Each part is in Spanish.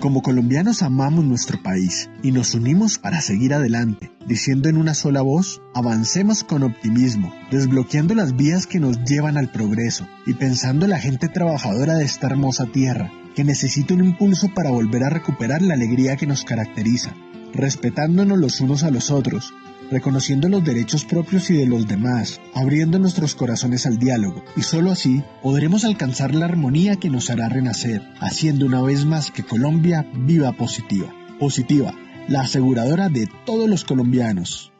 Como colombianos amamos nuestro país y nos unimos para seguir adelante, diciendo en una sola voz, avancemos con optimismo, desbloqueando las vías que nos llevan al progreso y pensando en la gente trabajadora de esta hermosa tierra, que necesita un impulso para volver a recuperar la alegría que nos caracteriza, respetándonos los unos a los otros, reconociendo los derechos propios y de los demás, abriendo nuestros corazones al diálogo, y solo así podremos alcanzar la armonía que nos hará renacer, haciendo una vez más que Colombia viva positiva. Positiva, la aseguradora de todos los colombianos.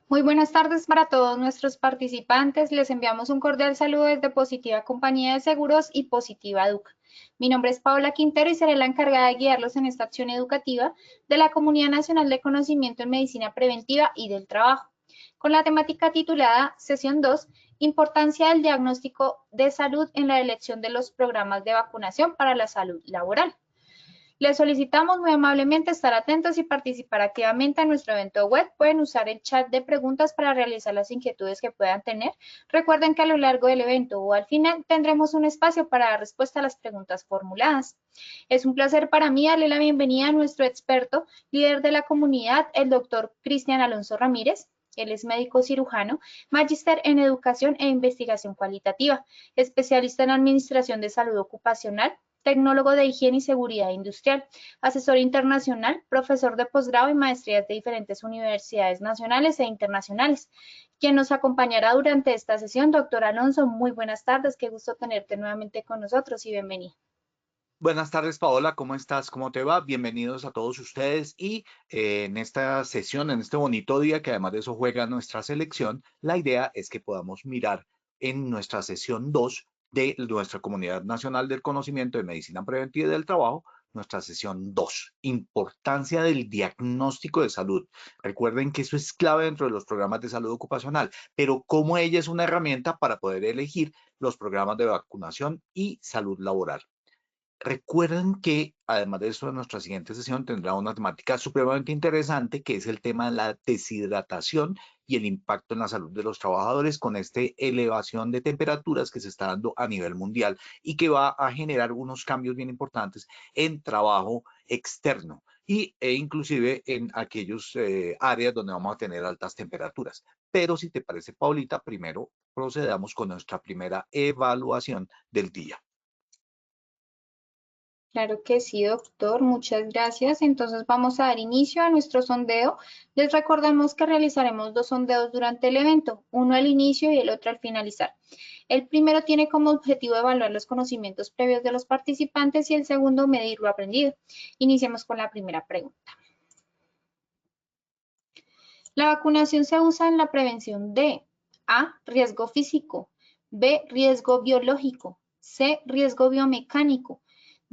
Muy buenas tardes para todos nuestros participantes. Les enviamos un cordial saludo desde Positiva Compañía de Seguros y Positiva Educa. Mi nombre es Paola Quintero y seré la encargada de guiarlos en esta acción educativa de la Comunidad Nacional de Conocimiento en Medicina Preventiva y del Trabajo, con la temática titulada Sesión 2, Importancia del diagnóstico de salud en la elección de los programas de vacunación para la salud laboral. Les solicitamos muy amablemente estar atentos y participar activamente en nuestro evento web. Pueden usar el chat de preguntas para realizar las inquietudes que puedan tener. Recuerden que a lo largo del evento o al final tendremos un espacio para dar respuesta a las preguntas formuladas. Es un placer para mí darle la bienvenida a nuestro experto, líder de la comunidad, el doctor Cristian Alonso Ramírez. Él es médico cirujano, magíster en educación e investigación cualitativa, especialista en administración de salud ocupacional, tecnólogo de higiene y seguridad industrial, asesor internacional, profesor de posgrado y maestrías de diferentes universidades nacionales e internacionales. Quien nos acompañará durante esta sesión, doctor Alonso, muy buenas tardes, qué gusto tenerte nuevamente con nosotros y bienvenido. Buenas tardes, Paola, ¿cómo estás? ¿Cómo te va? Bienvenidos a todos ustedes y en esta sesión, en este bonito día que además de eso juega nuestra selección, la idea es que podamos mirar en nuestra sesión 2 de nuestra Comunidad Nacional del Conocimiento de Medicina Preventiva y del Trabajo, nuestra sesión 2, importancia del diagnóstico de salud. Recuerden que eso es clave dentro de los programas de salud ocupacional, pero cómo ella es una herramienta para poder elegir los programas de vacunación y salud laboral. Recuerden que, además de eso, nuestra siguiente sesión tendrá una temática supremamente interesante, que es el tema de la deshidratación y el impacto en la salud de los trabajadores con esta elevación de temperaturas que se está dando a nivel mundial y que va a generar unos cambios bien importantes en trabajo externo e inclusive en aquellos áreas donde vamos a tener altas temperaturas. Pero si te parece, Paulita, primero procedamos con nuestra primera evaluación del día. Claro que sí, doctor. Muchas gracias. Entonces vamos a dar inicio a nuestro sondeo. Les recordamos que realizaremos 2 sondeos durante el evento, uno al inicio y el otro al finalizar. El primero tiene como objetivo evaluar los conocimientos previos de los participantes y el segundo medir lo aprendido. Iniciemos con la primera pregunta. La vacunación se usa en la prevención de A, riesgo físico, B, riesgo biológico, C, riesgo biomecánico,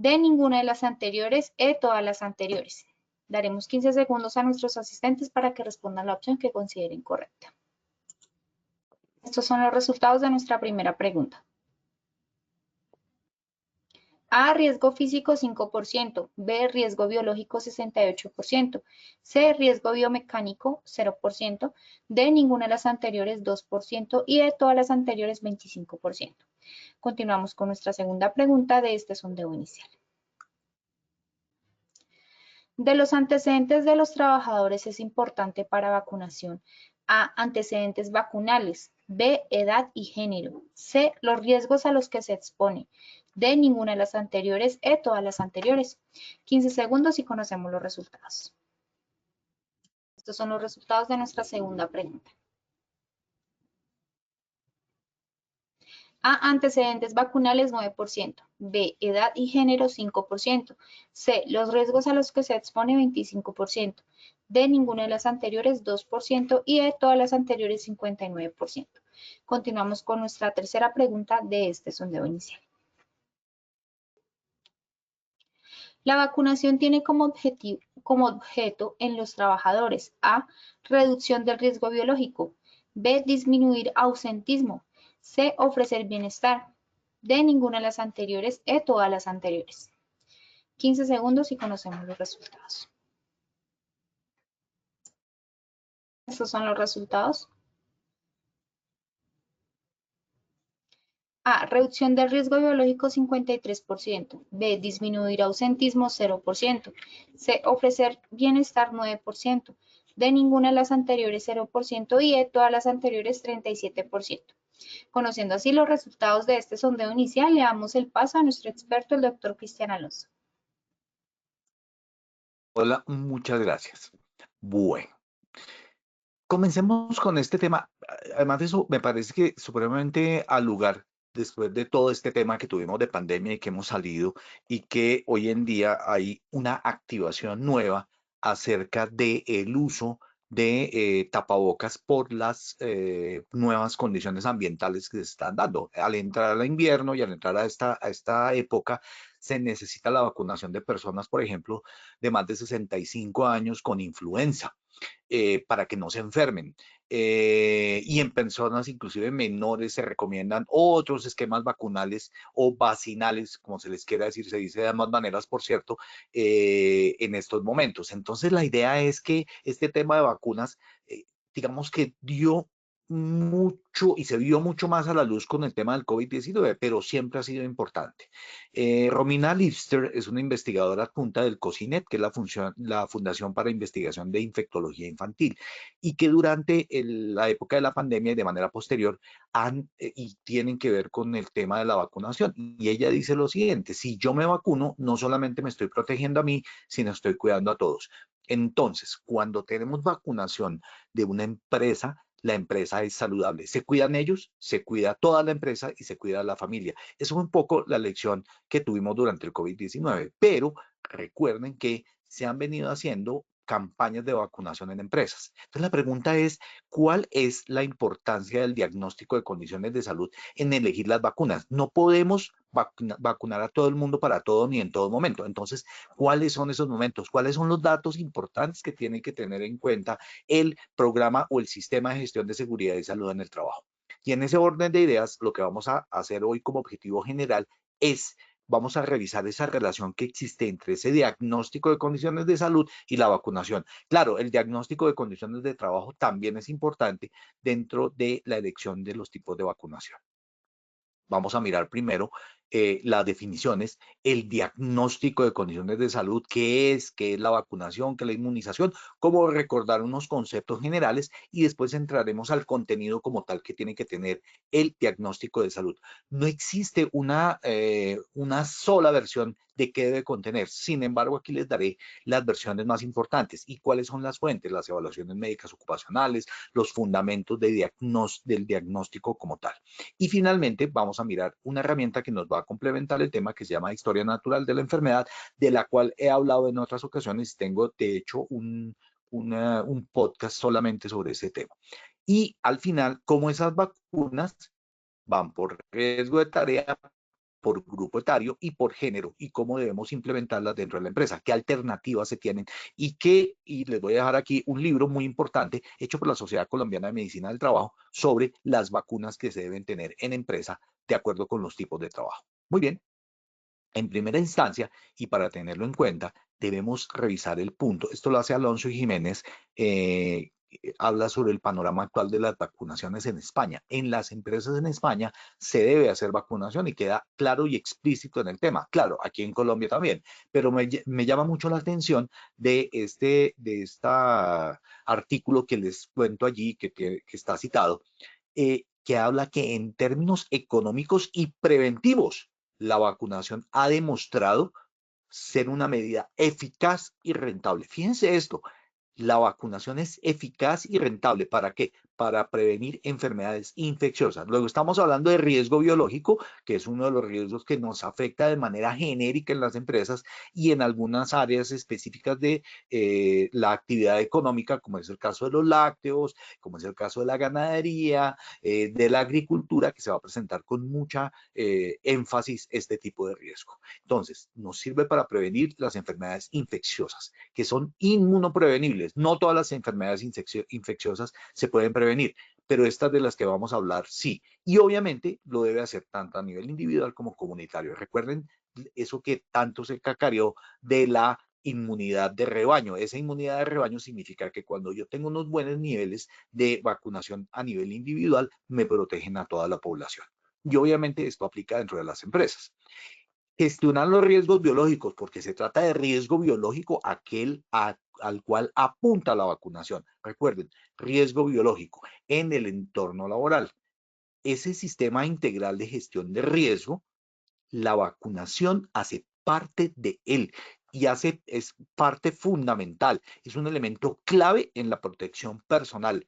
D, ninguna de las anteriores, E, todas las anteriores. Daremos 15 segundos a nuestros asistentes para que respondan la opción que consideren correcta. Estos son los resultados de nuestra primera pregunta. A, riesgo físico 5%, B, riesgo biológico 68%, C, riesgo biomecánico 0%, D, ninguna de las anteriores 2% y E, todas las anteriores 25%. Continuamos con nuestra segunda pregunta de este sondeo inicial. De los antecedentes de los trabajadores es importante para vacunación. A, antecedentes vacunales. B, edad y género. C, los riesgos a los que se expone. D, ninguna de las anteriores. E, todas las anteriores. 15 segundos y conocemos los resultados. Estos son los resultados de nuestra segunda pregunta. A, antecedentes vacunales 9%, B, edad y género 5%, C, los riesgos a los que se expone 25%, D, ninguna de las anteriores 2% y E, todas las anteriores 59%. Continuamos con nuestra tercera pregunta de este sondeo inicial. La vacunación tiene como objeto en los trabajadores A, reducción del riesgo biológico, B, disminuir ausentismo, C, ofrecer bienestar, D, ninguna de las anteriores, E, todas las anteriores. 15 segundos y conocemos los resultados. Estos son los resultados. A. Reducción del riesgo biológico 53%. B. Disminuir ausentismo 0%. C. Ofrecer bienestar 9%. D. Ninguna de las anteriores 0% y E. Todas las anteriores 37%. Conociendo así los resultados de este sondeo inicial, le damos el paso a nuestro experto, el doctor Cristian Alonso. Hola, muchas gracias. Bueno, comencemos con este tema. Además de eso, me parece que supremamente al lugar, después de todo este tema que tuvimos de pandemia y que hemos salido, y que hoy en día hay una activación nueva acerca del uso de tapabocas por las nuevas condiciones ambientales que se están dando. Al entrar al invierno y al entrar a esta época, se necesita la vacunación de personas, por ejemplo, de más de 65 años con influenza para que no se enfermen. Y en personas inclusive menores se recomiendan otros esquemas vacunales o vacinales, como se les quiera decir, se dice de ambas maneras, por cierto, en estos momentos. Entonces la idea es que este tema de vacunas, digamos que dio mucho y se vio mucho más a la luz con el tema del COVID-19, pero siempre ha sido importante. Romina Lipster es una investigadora adjunta del COSINET, que es la Fundación para Investigación de Infectología Infantil, y que durante la época de la pandemia y de manera posterior y tienen que ver con el tema de la vacunación. Y ella dice lo siguiente: si yo me vacuno, no solamente me estoy protegiendo a mí, sino estoy cuidando a todos. Entonces, cuando tenemos vacunación de una empresa, la empresa es saludable. Se cuidan ellos, se cuida toda la empresa y se cuida la familia. Eso es un poco la lección que tuvimos durante el COVID-19, pero recuerden que se han venido haciendo campañas de vacunación en empresas. Entonces la pregunta es, ¿cuál es la importancia del diagnóstico de condiciones de salud en elegir las vacunas? No podemos vacunar a todo el mundo para todo ni en todo momento. Entonces, ¿cuáles son esos momentos? ¿Cuáles son los datos importantes que tiene que tener en cuenta el programa o el sistema de gestión de seguridad y salud en el trabajo? Y en ese orden de ideas, lo que vamos a hacer hoy como objetivo general es, vamos a revisar esa relación que existe entre ese diagnóstico de condiciones de salud y la vacunación. Claro, el diagnóstico de condiciones de trabajo también es importante dentro de la elección de los tipos de vacunación. Vamos a mirar primero las definiciones, el diagnóstico de condiciones de salud, qué es la vacunación, qué es la inmunización, cómo recordar unos conceptos generales y después entraremos al contenido como tal que tiene que tener el diagnóstico de salud. No existe una sola versión de qué debe contener. Sin embargo, aquí les daré las versiones más importantes. ¿Y cuáles son las fuentes? Las evaluaciones médicas ocupacionales, los fundamentos del diagnóstico como tal. Y finalmente vamos a mirar una herramienta que nos va a complementar el tema, que se llama Historia Natural de la Enfermedad, de la cual he hablado en otras ocasiones. Tengo, de hecho, un podcast solamente sobre ese tema. Y al final, cómo esas vacunas van por riesgo de tarea, por grupo etario y por género, y cómo debemos implementarlas dentro de la empresa, qué alternativas se tienen y les voy a dejar aquí un libro muy importante hecho por la Sociedad Colombiana de Medicina del Trabajo sobre las vacunas que se deben tener en empresa de acuerdo con los tipos de trabajo. Muy bien. En primera instancia, y para tenerlo en cuenta, debemos revisar el punto. Esto lo hace Alonso y Jiménez, habla sobre el panorama actual de las vacunaciones en España. En las empresas en España se debe hacer vacunación y queda claro y explícito en el tema. Claro, aquí en Colombia también, pero me llama mucho la atención de este artículo que les cuento allí, que está citado, que habla que en términos económicos y preventivos, la vacunación ha demostrado ser una medida eficaz y rentable. Fíjense esto, la vacunación es eficaz y rentable. ¿Para qué? Para prevenir enfermedades infecciosas. Luego estamos hablando de riesgo biológico, que es uno de los riesgos que nos afecta de manera genérica en las empresas y en algunas áreas específicas de la actividad económica, como es el caso de los lácteos, como es el caso de la ganadería, de la agricultura, que se va a presentar con mucha énfasis este tipo de riesgo. Entonces, nos sirve para prevenir las enfermedades infecciosas, que son inmunoprevenibles. No todas las enfermedades infecciosas se pueden prevenir, pero estas de las que vamos a hablar sí. Y obviamente lo debe hacer tanto a nivel individual como comunitario. Recuerden eso que tanto se cacareó de la inmunidad de rebaño. Esa inmunidad de rebaño significa que cuando yo tengo unos buenos niveles de vacunación a nivel individual, me protegen a toda la población. Y obviamente esto aplica dentro de las empresas. Gestionar los riesgos biológicos, porque se trata de riesgo biológico al cual apunta la vacunación. Recuerden, riesgo biológico en el entorno laboral. Ese sistema integral de gestión de riesgo, la vacunación hace parte de él y es parte fundamental. Es un elemento clave en la protección personal.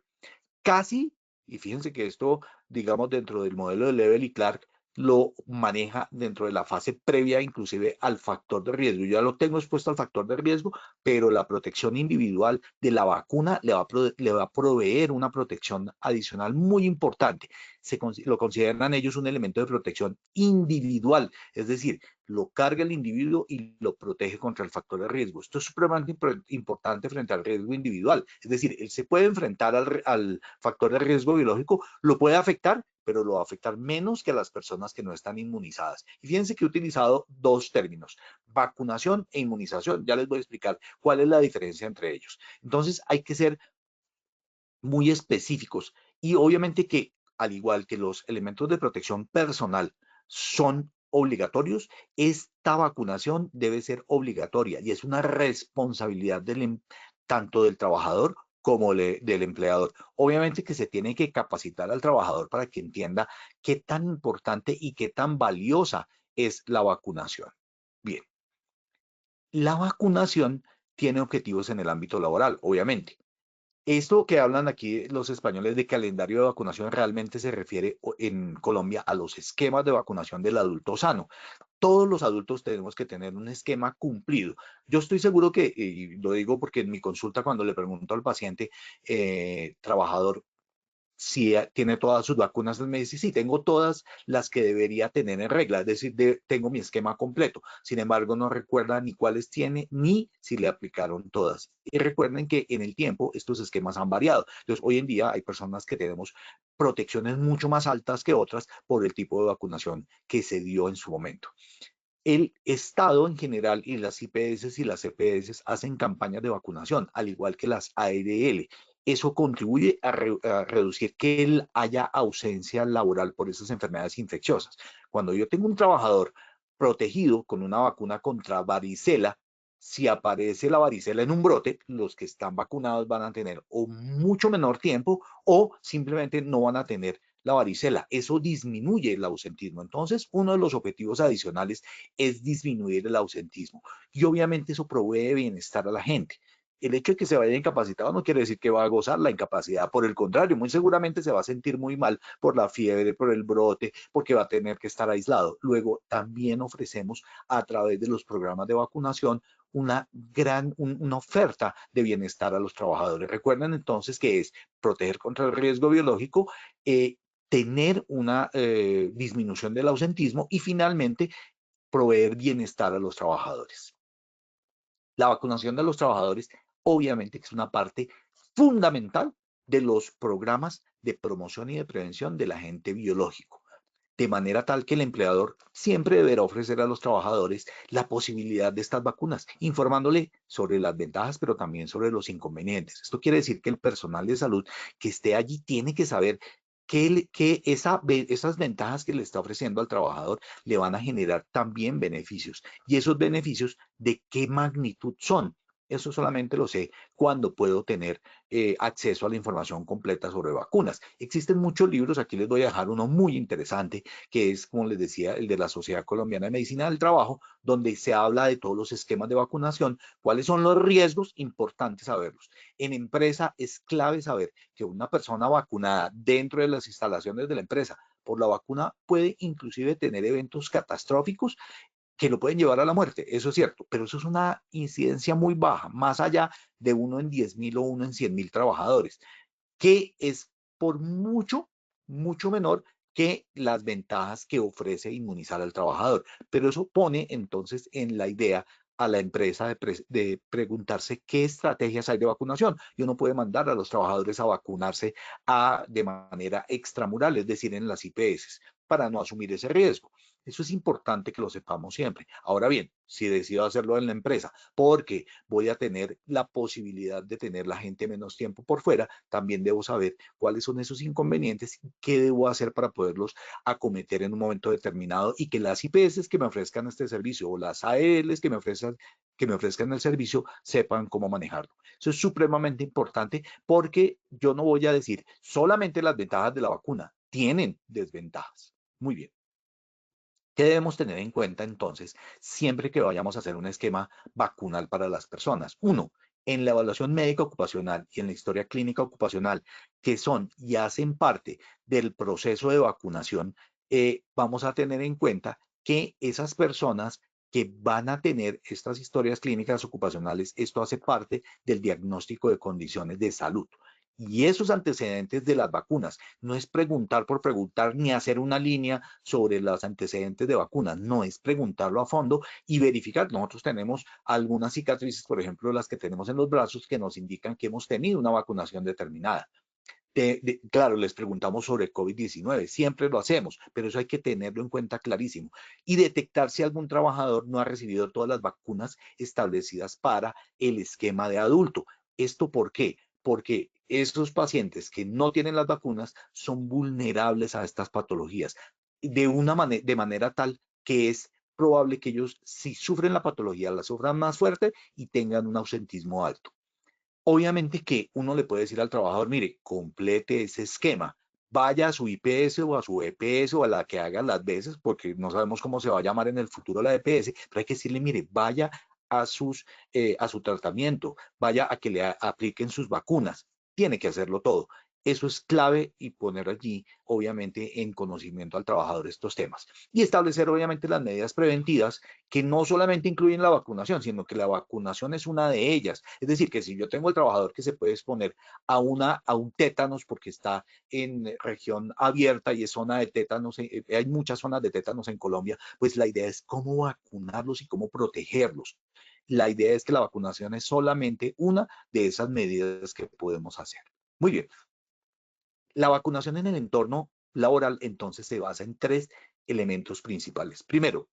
Casi, y fíjense que esto, digamos, dentro del modelo de Level y Clark, lo maneja dentro de la fase previa inclusive al factor de riesgo. Yo ya lo tengo expuesto al factor de riesgo, pero la protección individual de la vacuna le va a proveer una protección adicional muy importante. Lo consideran ellos un elemento de protección individual, es decir, lo carga el individuo y lo protege contra el factor de riesgo. Esto es supremamente importante frente al riesgo individual. Es decir, él se puede enfrentar al factor de riesgo biológico, lo puede afectar, pero lo va a afectar menos que a las personas que no están inmunizadas. Y fíjense que he utilizado dos términos, vacunación e inmunización. Ya les voy a explicar cuál es la diferencia entre ellos. Entonces, hay que ser muy específicos y obviamente que, al igual que los elementos de protección personal son obligatorios, esta vacunación debe ser obligatoria y es una responsabilidad tanto del trabajador como del empleador. Obviamente que se tiene que capacitar al trabajador para que entienda qué tan importante y qué tan valiosa es la vacunación. Bien, la vacunación tiene objetivos en el ámbito laboral, obviamente. Esto que hablan aquí los españoles de calendario de vacunación realmente se refiere en Colombia a los esquemas de vacunación del adulto sano. Todos los adultos tenemos que tener un esquema cumplido. Yo estoy seguro que, y lo digo porque en mi consulta cuando le pregunto al paciente trabajador si tiene todas sus vacunas, me dice, sí, tengo todas las que debería tener en regla, es decir, tengo mi esquema completo. Sin embargo, no recuerda ni cuáles tiene, ni si le aplicaron todas. Y recuerden que en el tiempo estos esquemas han variado. Entonces, hoy en día hay personas que tenemos protecciones mucho más altas que otras por el tipo de vacunación que se dio en su momento. El Estado en general y las IPS y las EPS hacen campañas de vacunación, al igual que las ARL. Eso contribuye a reducir que haya ausencia laboral por esas enfermedades infecciosas. Cuando yo tengo un trabajador protegido con una vacuna contra varicela, si aparece la varicela en un brote, los que están vacunados van a tener o mucho menor tiempo o simplemente no van a tener la varicela. Eso disminuye el ausentismo. Entonces, uno de los objetivos adicionales es disminuir el ausentismo. Y obviamente eso provee bienestar a la gente. El hecho de que se vaya incapacitado no quiere decir que va a gozar la incapacidad. Por el contrario, muy seguramente se va a sentir muy mal por la fiebre, por el brote, porque va a tener que estar aislado. Luego, también ofrecemos a través de los programas de vacunación una oferta de bienestar a los trabajadores. Recuerden entonces que es proteger contra el riesgo biológico, tener una disminución del ausentismo y finalmente proveer bienestar a los trabajadores. La vacunación de los trabajadores obviamente es una parte fundamental de los programas de promoción y de prevención del agente biológico, de manera tal que el empleador siempre deberá ofrecer a los trabajadores la posibilidad de estas vacunas, informándole sobre las ventajas, pero también sobre los inconvenientes. Esto quiere decir que el personal de salud que esté allí tiene que saber que esas ventajas que le está ofreciendo al trabajador le van a generar también beneficios. Y esos beneficios, ¿de qué magnitud son? Eso solamente lo sé cuando puedo tener acceso a la información completa sobre vacunas. Existen muchos libros, aquí les voy a dejar uno muy interesante, que es, como les decía, el de la Sociedad Colombiana de Medicina del Trabajo, donde se habla de todos los esquemas de vacunación, cuáles son los riesgos, importantes saberlos. En empresa es clave saber que una persona vacunada dentro de las instalaciones de la empresa por la vacuna puede inclusive tener eventos catastróficos que lo pueden llevar a la muerte, eso es cierto, pero eso es una incidencia muy baja, más allá de 1 en 10.000 o 1 en 100.000 trabajadores, que es por mucho menor que las ventajas que ofrece inmunizar al trabajador. Pero eso pone entonces en la idea a la empresa de preguntarse qué estrategias hay de vacunación. Y uno puede mandar a los trabajadores a vacunarse de manera extramural, es decir, en las IPS, para no asumir ese riesgo. Eso es importante que lo sepamos siempre. Ahora bien, si decido hacerlo en la empresa porque voy a tener la posibilidad de tener la gente menos tiempo por fuera, también debo saber cuáles son esos inconvenientes y qué debo hacer para poderlos acometer en un momento determinado y que las IPS que me ofrezcan este servicio o las AELs que me ofrezcan el servicio sepan cómo manejarlo. Eso es supremamente importante porque yo no voy a decir solamente las ventajas de la vacuna, tienen desventajas. Muy bien. ¿Qué debemos tener en cuenta entonces siempre que vayamos a hacer un esquema vacunal para las personas? Uno, en la evaluación médica ocupacional y en la historia clínica ocupacional, que son y hacen parte del proceso de vacunación, vamos a tener en cuenta que esas personas que van a tener estas historias clínicas ocupacionales, esto hace parte del diagnóstico de condiciones de salud. Y esos antecedentes de las vacunas, no es preguntar por preguntar ni hacer una línea sobre los antecedentes de vacunas, no, es preguntarlo a fondo y verificar. Nosotros tenemos algunas cicatrices, por ejemplo, las que tenemos en los brazos, que nos indican que hemos tenido una vacunación determinada. Claro, les preguntamos sobre COVID-19, siempre lo hacemos, pero eso hay que tenerlo en cuenta clarísimo. Y detectar si algún trabajador no ha recibido todas las vacunas establecidas para el esquema de adulto. ¿Esto por qué? Porque esos pacientes que no tienen las vacunas son vulnerables a estas patologías de manera tal que es probable que ellos, si sufren la patología, la sufran más fuerte y tengan un ausentismo alto. Obviamente que uno le puede decir al trabajador, mire, complete ese esquema, vaya a su IPS o a su EPS o a la que haga las veces, porque no sabemos cómo se va a llamar en el futuro la EPS, pero hay que decirle, mire, vaya a su tratamiento, vaya a que le apliquen sus vacunas, tiene que hacerlo todo. Eso es clave y poner allí, obviamente, en conocimiento al trabajador estos temas. Y establecer, obviamente, las medidas preventivas que no solamente incluyen la vacunación, sino que la vacunación es una de ellas. Es decir, que si yo tengo el trabajador que se puede exponer a un tétanos porque está en región abierta y es zona de tétanos, hay muchas zonas de tétanos en Colombia, pues la idea es cómo vacunarlos y cómo protegerlos. La idea es que la vacunación es solamente una de esas medidas que podemos hacer. Muy bien. La vacunación en el entorno laboral entonces se basa en tres elementos principales. Primero,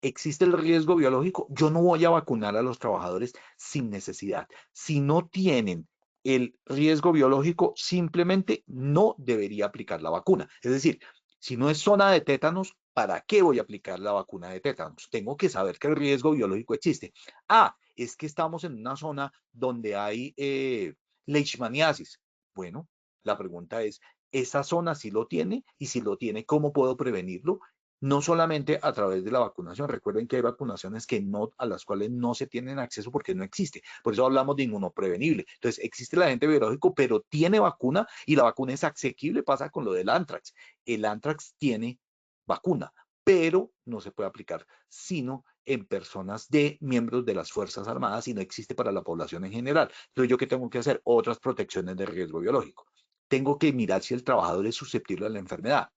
existe el riesgo biológico. Yo no voy a vacunar a los trabajadores sin necesidad. Si no tienen el riesgo biológico, simplemente no debería aplicar la vacuna. Es decir, si no es zona de tétanos, ¿para qué voy a aplicar la vacuna de tétanos? Tengo que saber que el riesgo biológico existe. Ah, es que estamos en una zona donde hay leishmaniasis. Bueno, la pregunta es, ¿esa zona sí lo tiene? Y si lo tiene, ¿cómo puedo prevenirlo? No solamente a través de la vacunación. Recuerden que hay vacunaciones a las cuales no se tienen acceso porque no existe. Por eso hablamos de inmunoprevenible. Entonces, existe el agente biológico, pero tiene vacuna y la vacuna es asequible. Pasa con lo del anthrax. El anthrax tiene vacuna, pero no se puede aplicar sino en personas de miembros de las Fuerzas Armadas y no existe para la población en general. Entonces, ¿yo qué tengo que hacer? Otras protecciones de riesgo biológico. Tengo que mirar si el trabajador es susceptible a la enfermedad.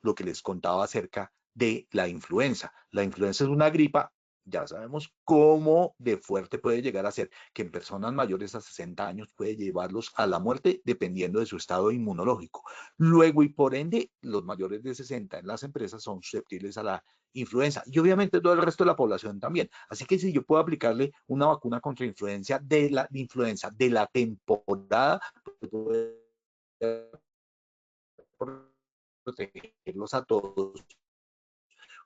Lo que les contaba acerca de la influenza. La influenza es una gripa, ya sabemos cómo de fuerte puede llegar a ser, que en personas mayores a 60 años puede llevarlos a la muerte dependiendo de su estado inmunológico. Luego, y por ende, los mayores de 60 en las empresas son susceptibles a la influenza y obviamente todo el resto de la población también. Así que si yo puedo aplicarle una vacuna contra influenza de la temporada, pues, protegerlos a todos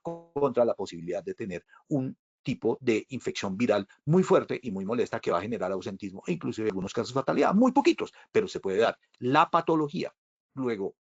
contra la posibilidad de tener un tipo de infección viral muy fuerte y muy molesta que va a generar ausentismo e inclusive en algunos casos fatalidad, muy poquitos, pero se puede dar. La patología, luego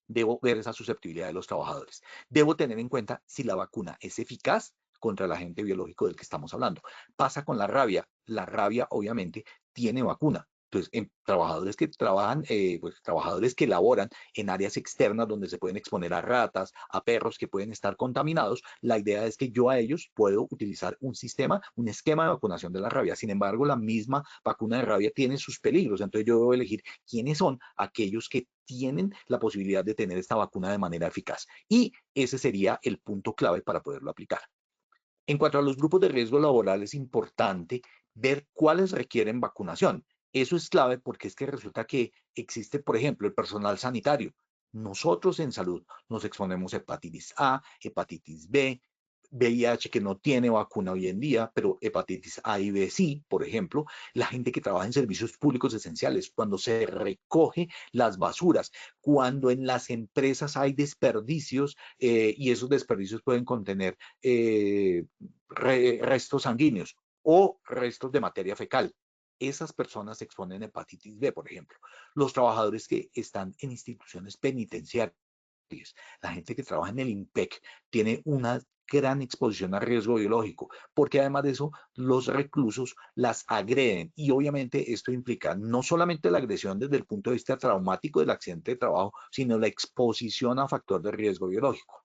debo ver esa susceptibilidad de los trabajadores. Debo tener en cuenta si la vacuna es eficaz contra el agente biológico del que estamos hablando. Pasa con la rabia. La rabia, obviamente, tiene vacuna. Entonces, en trabajadores que trabajan, pues, trabajadores que laboran en áreas externas donde se pueden exponer a ratas, a perros que pueden estar contaminados, la idea es que yo a ellos puedo utilizar un esquema de vacunación de la rabia. Sin embargo, la misma vacuna de rabia tiene sus peligros. Entonces, yo debo elegir quiénes son aquellos que tienen la posibilidad de tener esta vacuna de manera eficaz. Y ese sería el punto clave para poderlo aplicar. En cuanto a los grupos de riesgo laboral, es importante ver cuáles requieren vacunación. Eso es clave porque es que resulta que existe, por ejemplo, el personal sanitario. Nosotros en salud nos exponemos a hepatitis A, hepatitis B, VIH que no tiene vacuna hoy en día, pero hepatitis A y B sí, por ejemplo, la gente que trabaja en servicios públicos esenciales, cuando se recoge las basuras, cuando en las empresas hay desperdicios y esos desperdicios pueden contener restos sanguíneos o restos de materia fecal. Esas personas se exponen a hepatitis B, por ejemplo. Los trabajadores que están en instituciones penitenciarias, la gente que trabaja en el IMPEC, tiene una gran exposición a riesgo biológico, porque además de eso, los reclusos las agreden y obviamente esto implica no solamente la agresión desde el punto de vista traumático del accidente de trabajo, sino la exposición a factor de riesgo biológico.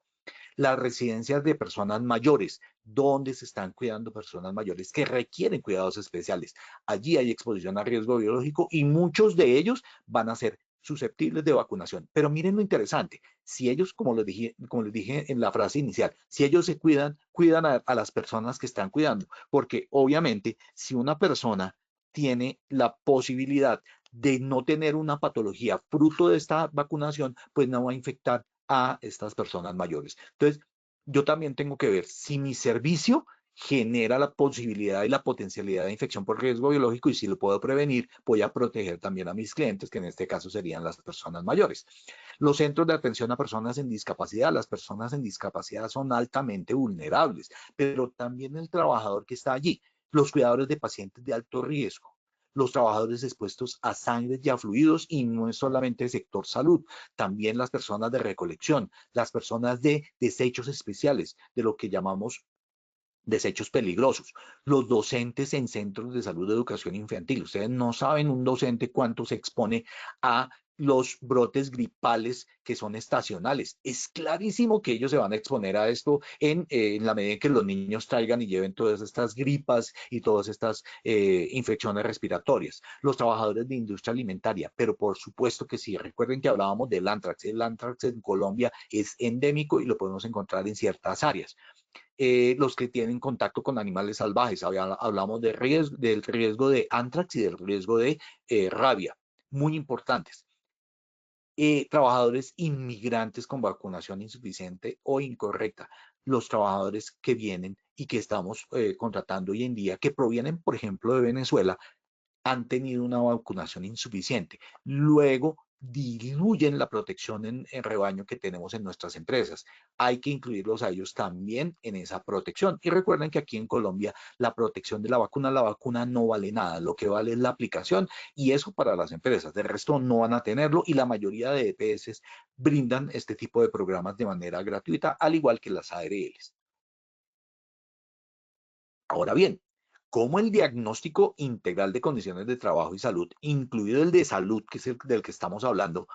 Las residencias de personas mayores, donde se están cuidando personas mayores que requieren cuidados especiales. Allí hay exposición a riesgo biológico y muchos de ellos van a ser susceptibles de vacunación. Pero miren lo interesante, si ellos, como les dije en la frase inicial, si ellos se cuidan, cuidan a las personas que están cuidando, porque obviamente si una persona tiene la posibilidad de no tener una patología fruto de esta vacunación, pues no va a infectar a estas personas mayores. Entonces, yo también tengo que ver si mi servicio genera la posibilidad y la potencialidad de infección por riesgo biológico y si lo puedo prevenir, voy a proteger también a mis clientes, que en este caso serían las personas mayores. Los centros de atención a personas en discapacidad, las personas en discapacidad son altamente vulnerables, pero también el trabajador que está allí, los cuidadores de pacientes de alto riesgo, los trabajadores expuestos a sangre y a fluidos, y no es solamente el sector salud, también las personas de recolección, las personas de desechos especiales, de lo que llamamos desechos peligrosos, los docentes en centros de salud de educación infantil. Ustedes no saben un docente cuánto se expone a los brotes gripales que son estacionales. Es clarísimo que ellos se van a exponer a esto en la medida en que los niños traigan y lleven todas estas gripas y todas estas infecciones respiratorias. Los trabajadores de industria alimentaria, pero por supuesto que sí. Recuerden que hablábamos del anthrax. El anthrax en Colombia es endémico y lo podemos encontrar en ciertas áreas. Los que tienen contacto con animales salvajes. Hablamos de del riesgo de anthrax y del riesgo de rabia, muy importantes. Trabajadores inmigrantes con vacunación insuficiente o incorrecta, los trabajadores que vienen y que estamos contratando hoy en día, que provienen, por ejemplo, de Venezuela, han tenido una vacunación insuficiente. Luego diluyen la protección en rebaño que tenemos en nuestras empresas. Hay que incluirlos a ellos también en esa protección. Y recuerden que aquí en Colombia la protección de la vacuna no vale nada. Lo que vale es la aplicación y eso para las empresas. De resto no van a tenerlo y la mayoría de EPS brindan este tipo de programas de manera gratuita, al igual que las ARLs. Ahora bien, ¿cómo el diagnóstico integral de condiciones de trabajo y salud, incluido el de salud, que es el del que estamos hablando,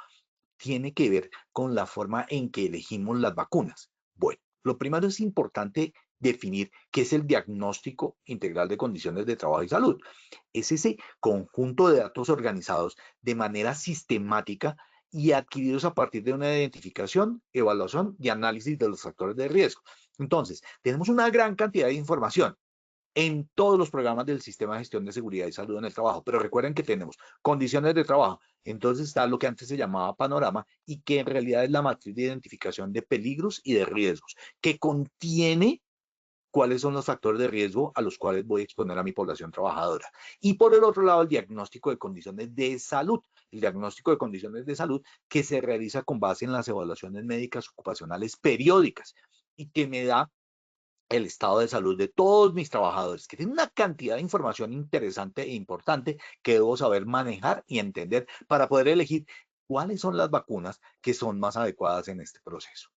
tiene que ver con la forma en que elegimos las vacunas? Bueno, lo primero es importante definir qué es el diagnóstico integral de condiciones de trabajo y salud. Es ese conjunto de datos organizados de manera sistemática y adquiridos a partir de una identificación, evaluación y análisis de los factores de riesgo. Entonces, tenemos una gran cantidad de información en todos los programas del Sistema de Gestión de Seguridad y Salud en el Trabajo. Pero recuerden que tenemos condiciones de trabajo. Entonces está lo que antes se llamaba panorama y que en realidad es la matriz de identificación de peligros y de riesgos, que contiene cuáles son los factores de riesgo a los cuales voy a exponer a mi población trabajadora. Y por el otro lado, el diagnóstico de condiciones de salud. El diagnóstico de condiciones de salud que se realiza con base en las evaluaciones médicas ocupacionales periódicas y que me da el estado de salud de todos mis trabajadores, que tiene una cantidad de información interesante e importante que debo saber manejar y entender para poder elegir cuáles son las vacunas que son más adecuadas en este proceso.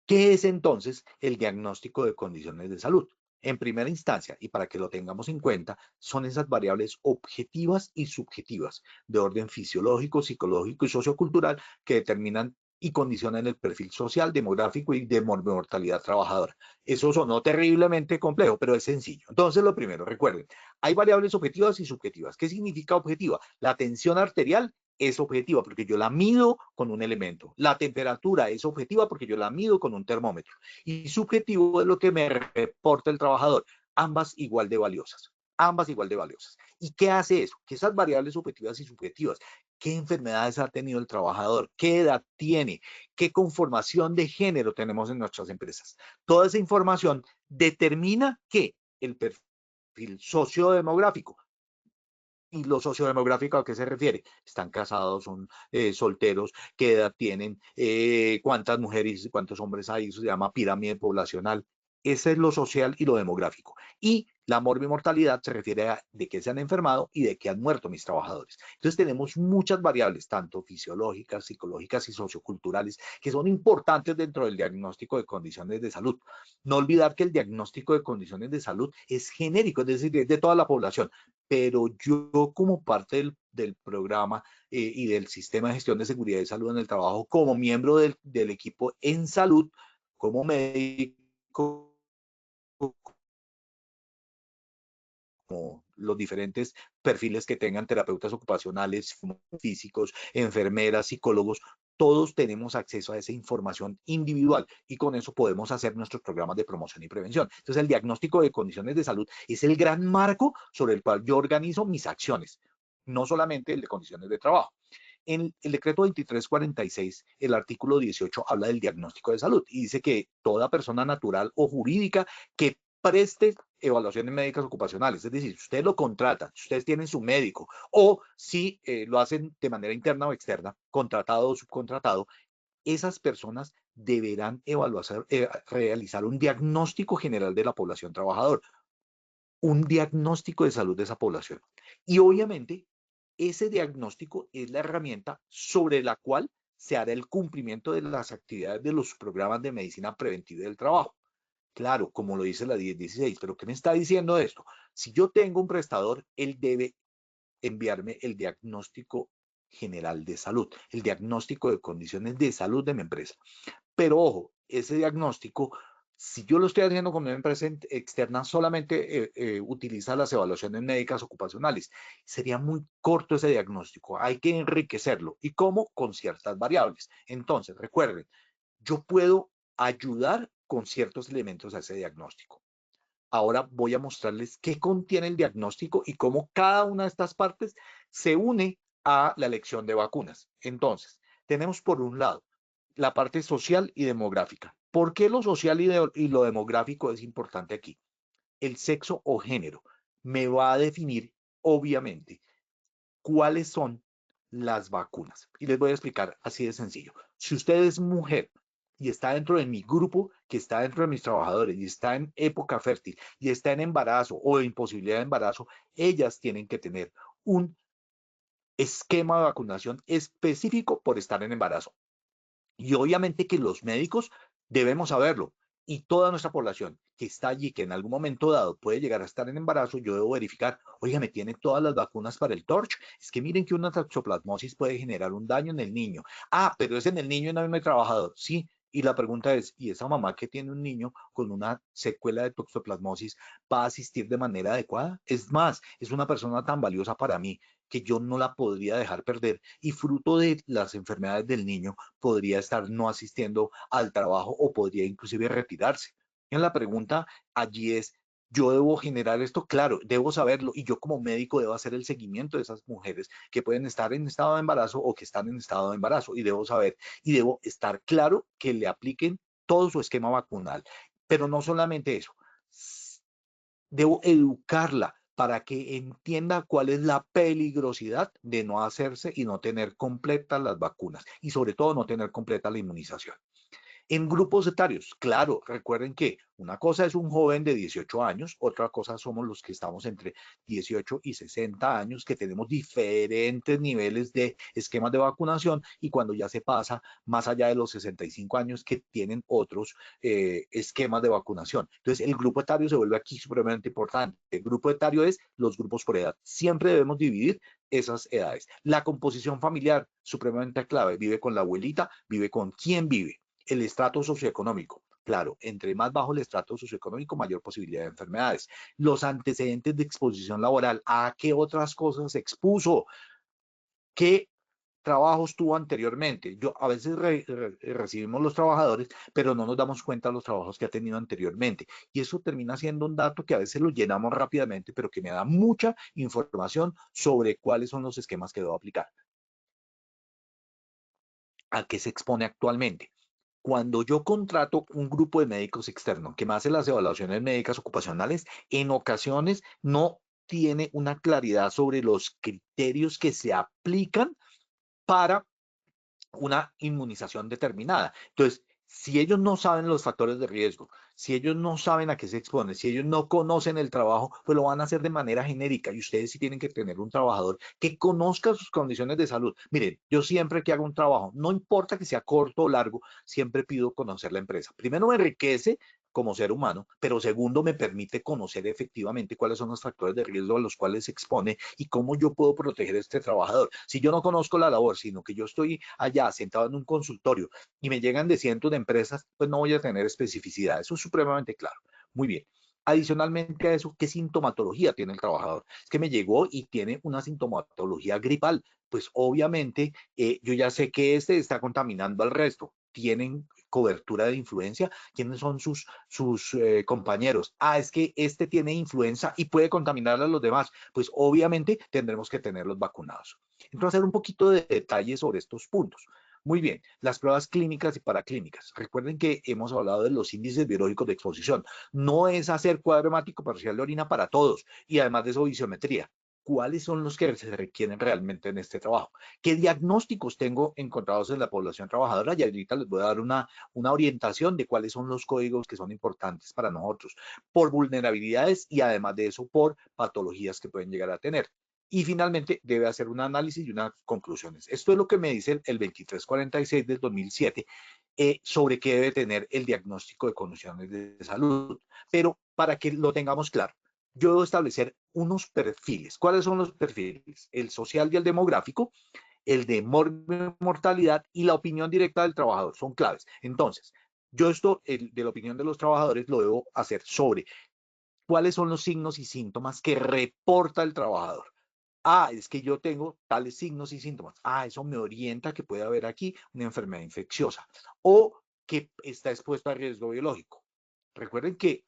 ¿Qué es entonces el diagnóstico de condiciones de salud? En primera instancia, y para que lo tengamos en cuenta, son esas variables objetivas y subjetivas de orden fisiológico, psicológico y sociocultural que determinan y condicionan el perfil social, demográfico y de mortalidad trabajadora. Eso sonó terriblemente complejo, pero es sencillo. Entonces, lo primero, recuerden, hay variables objetivas y subjetivas. ¿Qué significa objetiva? La tensión arterial es objetiva porque yo la mido con un elemento. La temperatura es objetiva porque yo la mido con un termómetro. Y subjetivo es lo que me reporta el trabajador. Ambas igual de valiosas. ambas igual de valiosas. ¿Y qué hace eso? Que esas variables objetivas y subjetivas, qué enfermedades ha tenido el trabajador, qué edad tiene, qué conformación de género tenemos en nuestras empresas. Toda esa información determina que el perfil sociodemográfico. ¿Y lo sociodemográfico a qué se refiere? ¿Están casados, son solteros, qué edad tienen, cuántas mujeres y cuántos hombres hay? Eso se llama pirámide poblacional. Ese es lo social y lo demográfico. Y la morbimortalidad se refiere a de qué se han enfermado y de qué han muerto mis trabajadores. Entonces tenemos muchas variables, tanto fisiológicas, psicológicas y socioculturales, que son importantes dentro del diagnóstico de condiciones de salud. No olvidar que el diagnóstico de condiciones de salud es genérico, es decir, es de toda la población, pero yo como parte del programa y del sistema de gestión de seguridad y salud en el trabajo, como miembro del equipo en salud, como médico, como los diferentes perfiles que tengan terapeutas ocupacionales, físicos, enfermeras, psicólogos, todos tenemos acceso a esa información individual y con eso podemos hacer nuestros programas de promoción y prevención. Entonces, el diagnóstico de condiciones de salud es el gran marco sobre el cual yo organizo mis acciones, no solamente el de condiciones de trabajo. En el decreto 2346, el artículo 18 habla del diagnóstico de salud y dice que toda persona natural o jurídica que preste evaluaciones médicas ocupacionales, es decir, si ustedes lo contratan, si ustedes tienen su médico o si lo hacen de manera interna o externa, contratado o subcontratado, esas personas deberán realizar un diagnóstico general de la población trabajadora, un diagnóstico de salud de esa población. Y obviamente ese diagnóstico es la herramienta sobre la cual se hará el cumplimiento de las actividades de los programas de medicina preventiva del trabajo. Claro, como lo dice la 1016, pero ¿qué me está diciendo esto? Si yo tengo un prestador, él debe enviarme el diagnóstico general de salud, el diagnóstico de condiciones de salud de mi empresa. Pero ojo, ese diagnóstico, si yo lo estoy haciendo con una empresa externa, solamente utiliza las evaluaciones médicas ocupacionales. Sería muy corto ese diagnóstico. Hay que enriquecerlo. ¿Y cómo? Con ciertas variables. Entonces, recuerden, yo puedo ayudar con ciertos elementos a ese diagnóstico. Ahora voy a mostrarles qué contiene el diagnóstico y cómo cada una de estas partes se une a la elección de vacunas. Entonces, tenemos por un lado la parte social y demográfica. ¿Por qué lo social y lo demográfico es importante aquí? El sexo o género me va a definir, obviamente, cuáles son las vacunas. Y les voy a explicar así de sencillo. Si usted es mujer y está dentro de mi grupo, que está dentro de mis trabajadores y está en época fértil y está en embarazo o en posibilidad de embarazo, ellas tienen que tener un esquema de vacunación específico por estar en embarazo. Y obviamente que los médicos debemos saberlo. Y toda nuestra población que está allí, que en algún momento dado puede llegar a estar en embarazo, yo debo verificar, oiga, ¿me tiene todas las vacunas para el TORCH? Es que miren que una toxoplasmosis puede generar un daño en el niño. Ah, pero es en el niño y no en el trabajador. Sí, y la pregunta es, ¿y esa mamá que tiene un niño con una secuela de toxoplasmosis va a asistir de manera adecuada? Es más, es una persona tan valiosa para mí que yo no la podría dejar perder y fruto de las enfermedades del niño podría estar no asistiendo al trabajo o podría inclusive retirarse. Y la pregunta allí es, ¿yo debo generar esto? Claro, debo saberlo y yo como médico debo hacer el seguimiento de esas mujeres que pueden estar en estado de embarazo o que están en estado de embarazo y debo saber y debo estar claro que le apliquen todo su esquema vacunal. Pero no solamente eso, debo educarla para que entienda cuál es la peligrosidad de no hacerse y no tener completas las vacunas y sobre todo no tener completa la inmunización. En grupos etarios, claro, recuerden que una cosa es un joven de 18 años, otra cosa somos los que estamos entre 18 y 60 años, que tenemos diferentes niveles de esquemas de vacunación y cuando ya se pasa más allá de los 65 años que tienen otros esquemas de vacunación. Entonces, el grupo etario se vuelve aquí supremamente importante. El grupo etario es los grupos por edad. Siempre debemos dividir esas edades. La composición familiar, supremamente clave. Vive con la abuelita, vive con quién vive. El estrato socioeconómico. Claro, entre más bajo el estrato socioeconómico, mayor posibilidad de enfermedades. Los antecedentes de exposición laboral. ¿A qué otras cosas se expuso? ¿Qué trabajos tuvo anteriormente. A veces recibimos los trabajadores, pero no nos damos cuenta de los trabajos que ha tenido anteriormente. Y eso termina siendo un dato que a veces lo llenamos rápidamente, pero que me da mucha información sobre cuáles son los esquemas que debo aplicar. ¿A qué se expone actualmente? Cuando yo contrato un grupo de médicos externos que me hace las evaluaciones médicas ocupacionales, en ocasiones no tiene una claridad sobre los criterios que se aplican para una inmunización determinada. Entonces, si ellos no saben los factores de riesgo, si ellos no saben a qué se exponen, si ellos no conocen el trabajo, pues lo van a hacer de manera genérica y ustedes sí tienen que tener un trabajador que conozca sus condiciones de salud. Miren, yo siempre que hago un trabajo, no importa que sea corto o largo, siempre pido conocer la empresa. Primero me enriquece como ser humano, pero segundo me permite conocer efectivamente cuáles son los factores de riesgo a los cuales se expone y cómo yo puedo proteger a este trabajador. Si yo no conozco la labor, sino que yo estoy allá sentado en un consultorio y me llegan de cientos de empresas, pues no voy a tener especificidad. Eso es supremamente claro. Muy bien. Adicionalmente a eso, ¿qué sintomatología tiene el trabajador? Es que me llegó y tiene una sintomatología gripal. Pues obviamente yo ya sé que este está contaminando al resto. Tienen cobertura de influencia. ¿Quiénes son sus compañeros? Ah, es que este tiene influenza y puede contaminar a los demás. Pues obviamente tendremos que tenerlos vacunados. Entonces, hacer un poquito de detalle sobre estos puntos. Muy bien, las pruebas clínicas y paraclínicas. Recuerden que hemos hablado de los índices biológicos de exposición. No es hacer cuadro hemático parcial de orina para todos y además de eso visiometría. ¿Cuáles son los que se requieren realmente en este trabajo? ¿Qué diagnósticos tengo encontrados en la población trabajadora? Y ahorita les voy a dar una orientación de cuáles son los códigos que son importantes para nosotros, por vulnerabilidades y además de eso por patologías que pueden llegar a tener. Y finalmente debe hacer un análisis y unas conclusiones. Esto es lo que me dice el 2346 del 2007 sobre qué debe tener el diagnóstico de condiciones de salud. Pero para que lo tengamos claro, yo debo establecer unos perfiles. ¿Cuáles son los perfiles? El social y el demográfico, el de mortalidad y la opinión directa del trabajador. Son claves. Entonces, yo esto de la opinión de los trabajadores lo debo hacer sobre cuáles son los signos y síntomas que reporta el trabajador. Ah, es que yo tengo tales signos y síntomas. Ah, eso me orienta que puede haber aquí una enfermedad infecciosa o que está expuesto a riesgo biológico. Recuerden que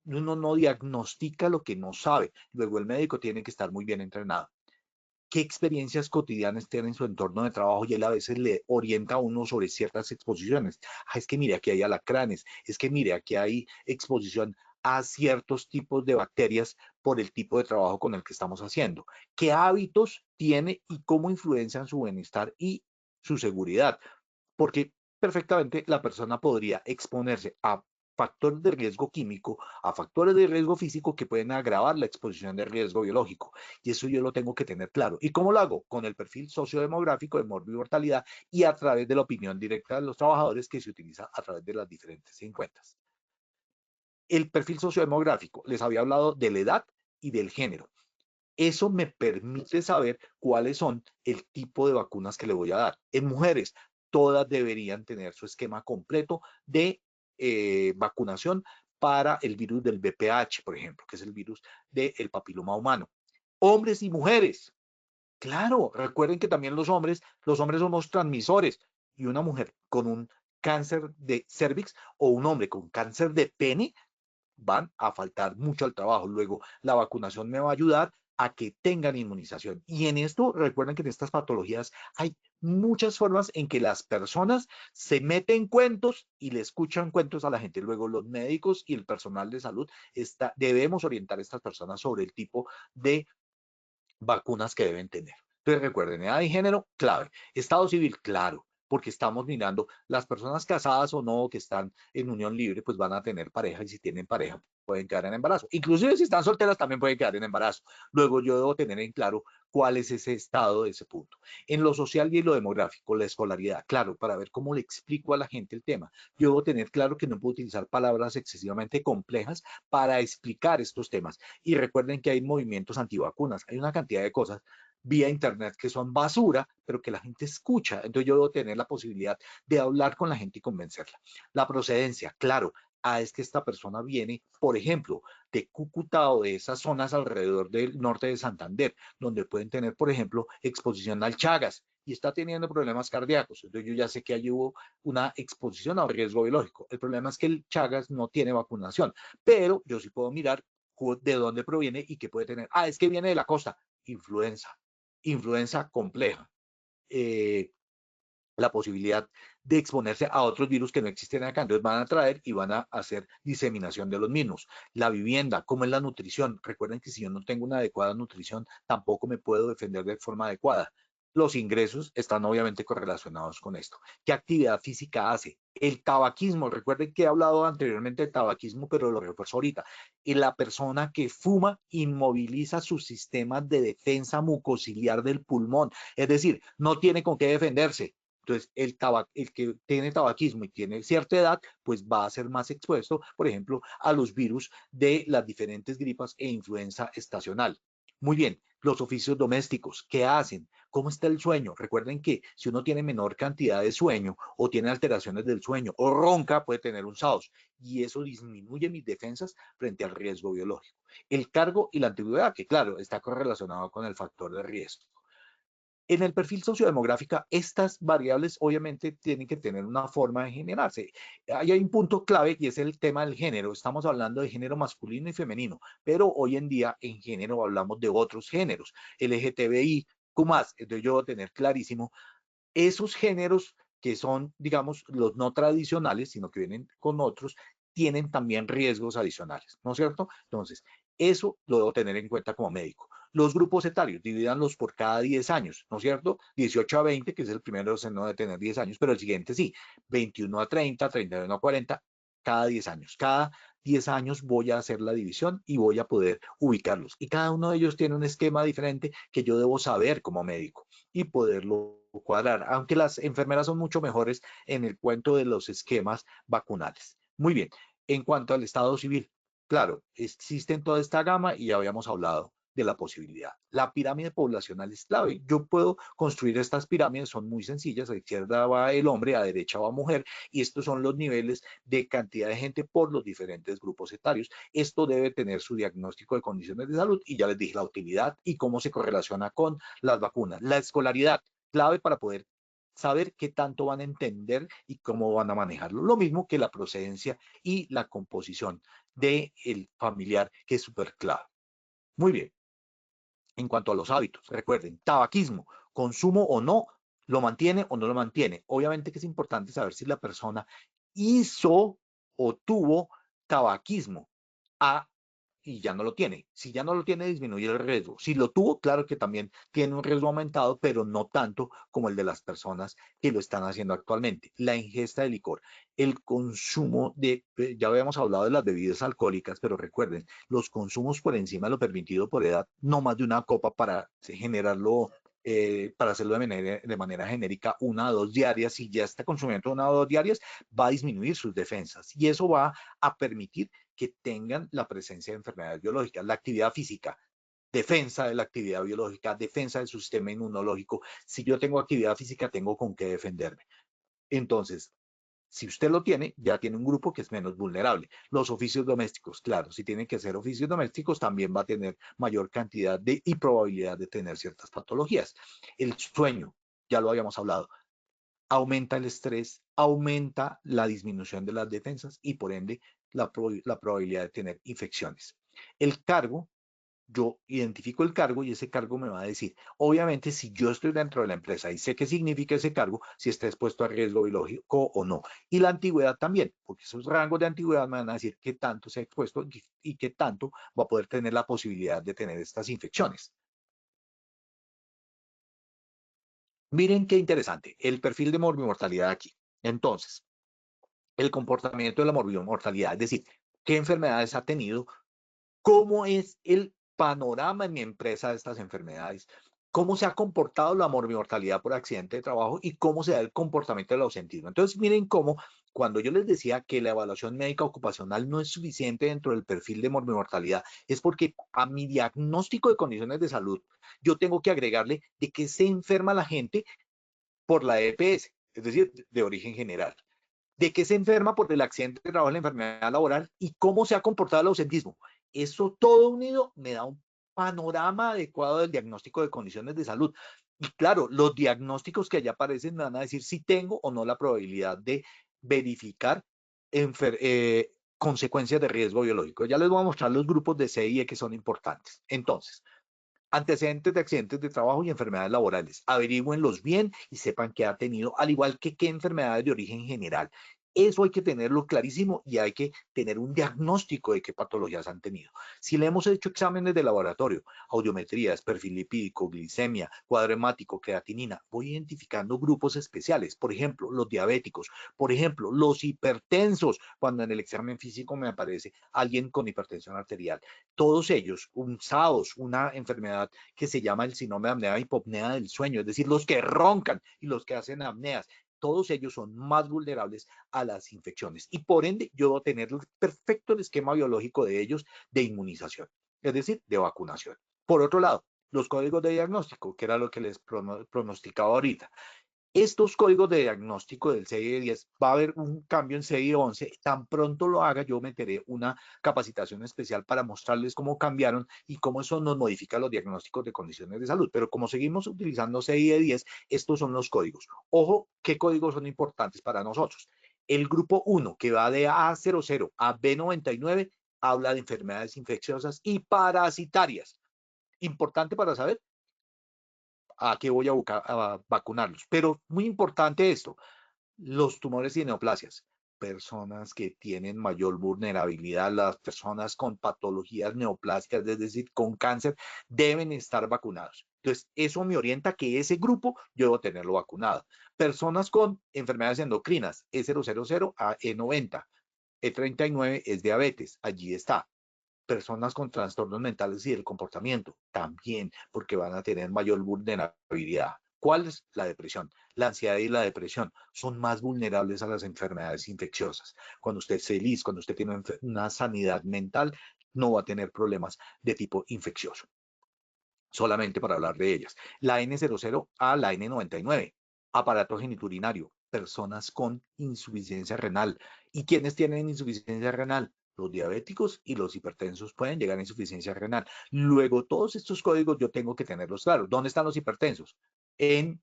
uno no diagnostica lo que no sabe. Luego el médico tiene que estar muy bien entrenado. ¿Qué experiencias cotidianas tiene en su entorno de trabajo? Y él a veces le orienta a uno sobre ciertas exposiciones. Ah, es que mire, aquí hay alacranes. Es que mire, aquí hay exposición a ciertos tipos de bacterias por el tipo de trabajo con el que estamos haciendo. ¿Qué hábitos tiene y cómo influencian su bienestar y su seguridad? Porque perfectamente la persona podría exponerse a factores de riesgo químico, a factores de riesgo físico que pueden agravar la exposición de riesgo biológico. Y eso yo lo tengo que tener claro. ¿Y cómo lo hago? Con el perfil sociodemográfico de mortalidad y a través de la opinión directa de los trabajadores que se utiliza a través de las diferentes encuestas. El perfil sociodemográfico, les había hablado de la edad y del género. Eso me permite saber cuáles son el tipo de vacunas que le voy a dar. En mujeres, todas deberían tener su esquema completo de vacunación para el virus del VPH, por ejemplo, que es el virus del papiloma humano. Hombres y mujeres. Claro, recuerden que también los hombres somos transmisores y una mujer con un cáncer de cervix o un hombre con cáncer de pene van a faltar mucho al trabajo. Luego, la vacunación me va a ayudar a que tengan inmunización. Y en esto, recuerden que en estas patologías hay muchas formas en que las personas se meten cuentos y le escuchan cuentos a la gente. Luego, los médicos y el personal de salud debemos orientar a estas personas sobre el tipo de vacunas que deben tener. Entonces recuerden, edad y género, clave. Estado civil, claro, porque estamos mirando las personas casadas o no que están en unión libre, pues van a tener pareja y si tienen pareja pueden quedar en embarazo. Inclusive si están solteras también pueden quedar en embarazo. Luego yo debo tener en claro cuál es ese estado de ese punto. En lo social y en lo demográfico, la escolaridad, claro, para ver cómo le explico a la gente el tema. Yo debo tener claro que no puedo utilizar palabras excesivamente complejas para explicar estos temas. Y recuerden que hay movimientos antivacunas, hay una cantidad de cosas vía internet que son basura, pero que la gente escucha. Entonces yo debo tener la posibilidad de hablar con la gente y convencerla. La procedencia, claro. Ah, es que esta persona viene, por ejemplo, de Cúcuta o de esas zonas alrededor del norte de Santander, donde pueden tener, por ejemplo, exposición al Chagas. y está teniendo problemas cardíacos. Entonces yo ya sé que allí hubo una exposición a un riesgo biológico. El problema es que el Chagas no tiene vacunación, pero yo sí puedo mirar de dónde proviene y qué puede tener. Ah, es que viene de la costa. Influenza compleja. La posibilidad de exponerse a otros virus que no existen acá. Entonces van a traer y van a hacer diseminación de los mismos. La vivienda, cómo es la nutrición. Recuerden que si yo no tengo una adecuada nutrición, tampoco me puedo defender de forma adecuada. Los ingresos están obviamente correlacionados con esto. ¿Qué actividad física hace? El tabaquismo. Recuerden que he hablado anteriormente del tabaquismo, pero lo refuerzo ahorita. Y la persona que fuma inmoviliza su sistema de defensa mucociliar del pulmón. Es decir, no tiene con qué defenderse. Entonces, el que tiene tabaquismo y tiene cierta edad, pues va a ser más expuesto, por ejemplo, a los virus de las diferentes gripas e influenza estacional. Muy bien, los oficios domésticos, ¿qué hacen? ¿Cómo está el sueño? Recuerden que si uno tiene menor cantidad de sueño o tiene alteraciones del sueño o ronca, puede tener un SAOS y eso disminuye mis defensas frente al riesgo biológico. El cargo y la antigüedad, que claro, está correlacionado con el factor de riesgo. En el perfil sociodemográfico, estas variables obviamente tienen que tener una forma de generarse. Ahí hay un punto clave y es el tema del género. Estamos hablando de género masculino y femenino, pero hoy en día en género hablamos de otros géneros, LGTBI, más. Entonces yo voy a tener clarísimo esos géneros que son, digamos, los no tradicionales, sino que vienen con otros, tienen también riesgos adicionales, ¿no es cierto? Entonces, eso lo debo tener en cuenta como médico. Los grupos etarios, divídanlos por cada 10 años, ¿no es cierto? 18 a 20, que es el primero, no de tener 10 años, pero el siguiente sí, 21 a 30, 31 a 40, cada 10 años. Cada 10 años voy a hacer la división y voy a poder ubicarlos. Y cada uno de ellos tiene un esquema diferente que yo debo saber como médico y poderlo cuadrar, aunque las enfermeras son mucho mejores en el cuento de los esquemas vacunales. Muy bien, en cuanto al estado civil, claro, existen toda esta gama y ya habíamos hablado de la posibilidad. La pirámide poblacional es clave. Yo puedo construir estas pirámides, son muy sencillas, a izquierda va el hombre, a derecha va mujer, y estos son los niveles de cantidad de gente por los diferentes grupos etarios. Esto debe tener su diagnóstico de condiciones de salud y ya les dije la utilidad y cómo se correlaciona con las vacunas. La escolaridad, clave para poder saber qué tanto van a entender y cómo van a manejarlo. Lo mismo que la procedencia y la composición del familiar, que es súper clave. Muy bien. En cuanto a los hábitos, recuerden, tabaquismo, consumo o no, lo mantiene o no lo mantiene. Obviamente que es importante saber si la persona hizo o tuvo tabaquismo. A y ya no lo tiene. Si ya no lo tiene, disminuye el riesgo. Si lo tuvo, claro que también tiene un riesgo aumentado, pero no tanto como el de las personas que lo están haciendo actualmente. La ingesta de licor, el consumo de, ya habíamos hablado de las bebidas alcohólicas, pero recuerden, los consumos por encima de lo permitido por edad, no más de una copa para generarlo. Para hacerlo de manera genérica, 1 a 2 diarias, si ya está consumiendo 1 a 2 diarias, va a disminuir sus defensas y eso va a permitir que tengan la presencia de enfermedades biológicas. La actividad física, defensa de la actividad biológica, defensa del sistema inmunológico. Si yo tengo actividad física, tengo con qué defenderme. Entonces, si usted lo tiene, ya tiene un grupo que es menos vulnerable. Los oficios domésticos, claro, si tienen que ser oficios domésticos, también va a tener mayor cantidad y probabilidad de tener ciertas patologías. El sueño, ya lo habíamos hablado, aumenta el estrés, aumenta la disminución de las defensas y por ende la probabilidad de tener infecciones. El cargo, yo identifico el cargo y ese cargo me va a decir, obviamente si yo estoy dentro de la empresa y sé qué significa ese cargo, si está expuesto a riesgo biológico o no. Y la antigüedad también, porque esos rangos de antigüedad me van a decir qué tanto se ha expuesto y qué tanto va a poder tener la posibilidad de tener estas infecciones. Miren qué interesante, el perfil de morbimortalidad aquí. Entonces, el comportamiento de la morbimortalidad, es decir, qué enfermedades ha tenido, cómo es el panorama en mi empresa de estas enfermedades, cómo se ha comportado la morbimortalidad por accidente de trabajo y cómo se da el comportamiento del ausentismo. Entonces, miren cómo cuando yo les decía que la evaluación médica ocupacional no es suficiente dentro del perfil de morbimortalidad, es porque a mi diagnóstico de condiciones de salud, yo tengo que agregarle de qué se enferma la gente por la EPS, es decir, de origen general. ¿De qué se enferma por el accidente de trabajo, la enfermedad laboral y cómo se ha comportado el ausentismo? Eso todo unido me da un panorama adecuado del diagnóstico de condiciones de salud. Y claro, los diagnósticos que allá aparecen me van a decir si tengo o no la probabilidad de verificar consecuencias de riesgo biológico. Ya les voy a mostrar los grupos de C y E que son importantes. Entonces, antecedentes de accidentes de trabajo y enfermedades laborales. Averigüenlos bien y sepan qué ha tenido, al igual que qué enfermedades de origen general. Eso hay que tenerlo clarísimo y hay que tener un diagnóstico de qué patologías han tenido. Si le hemos hecho exámenes de laboratorio, audiometrías, perfil lipídico, glicemia, cuadro hemático, creatinina, voy identificando grupos especiales. Por ejemplo, los diabéticos, por ejemplo, los hipertensos, cuando en el examen físico me aparece alguien con hipertensión arterial. Todos ellos, un SAOS, una enfermedad que se llama el síndrome de apnea hipopnea del sueño, es decir, los que roncan y los que hacen apneas, todos ellos son más vulnerables a las infecciones y por ende yo voy a tener perfecto el esquema biológico de ellos de inmunización, es decir, de vacunación. Por otro lado, los códigos de diagnóstico, que era lo que les pronosticaba ahorita. Estos códigos de diagnóstico del CIE-10 va a haber un cambio en CIE-11. Tan pronto lo haga, yo meteré una capacitación especial para mostrarles cómo cambiaron y cómo eso nos modifica los diagnósticos de condiciones de salud. Pero como seguimos utilizando CIE-10, estos son los códigos. Ojo, ¿qué códigos son importantes para nosotros? El grupo 1, que va de A00 a B99, habla de enfermedades infecciosas y parasitarias. Importante para saber a qué voy a vacunarlos. Pero muy importante esto, los tumores y neoplasias, personas que tienen mayor vulnerabilidad, las personas con patologías neoplásicas, es decir, con cáncer, deben estar vacunados. Entonces, eso me orienta que ese grupo yo debo tenerlo vacunado. Personas con enfermedades endocrinas, E000 a E90, E39 es diabetes, allí está. Personas con trastornos mentales y del comportamiento, también, porque van a tener mayor vulnerabilidad. ¿Cuál es la depresión? La ansiedad y la depresión son más vulnerables a las enfermedades infecciosas. Cuando usted es feliz, cuando usted tiene una sanidad mental, no va a tener problemas de tipo infeccioso. Solamente para hablar de ellas. La N00 a la N99, aparato geniturinario, personas con insuficiencia renal. ¿Y quiénes tienen insuficiencia renal? Los diabéticos y los hipertensos pueden llegar a insuficiencia renal. Luego, todos estos códigos yo tengo que tenerlos claros. ¿Dónde están los hipertensos? En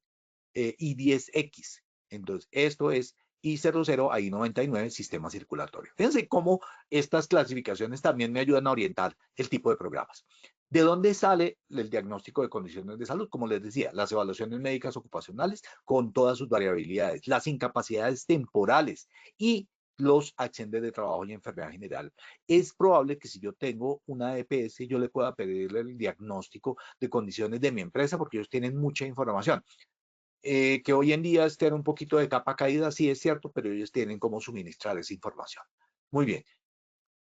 I10X. Entonces, esto es I00 a I99, sistema circulatorio. Fíjense cómo estas clasificaciones también me ayudan a orientar el tipo de programas. ¿De dónde sale el diagnóstico de condiciones de salud? Como les decía, las evaluaciones médicas ocupacionales con todas sus variabilidades, las incapacidades temporales y los accidentes de trabajo y enfermedad general. Es probable que si yo tengo una EPS, yo le pueda pedirle el diagnóstico de condiciones de mi empresa porque ellos tienen mucha información. Que hoy en día estén un poquito de capa caída, sí es cierto, pero ellos tienen cómo suministrar esa información. Muy bien.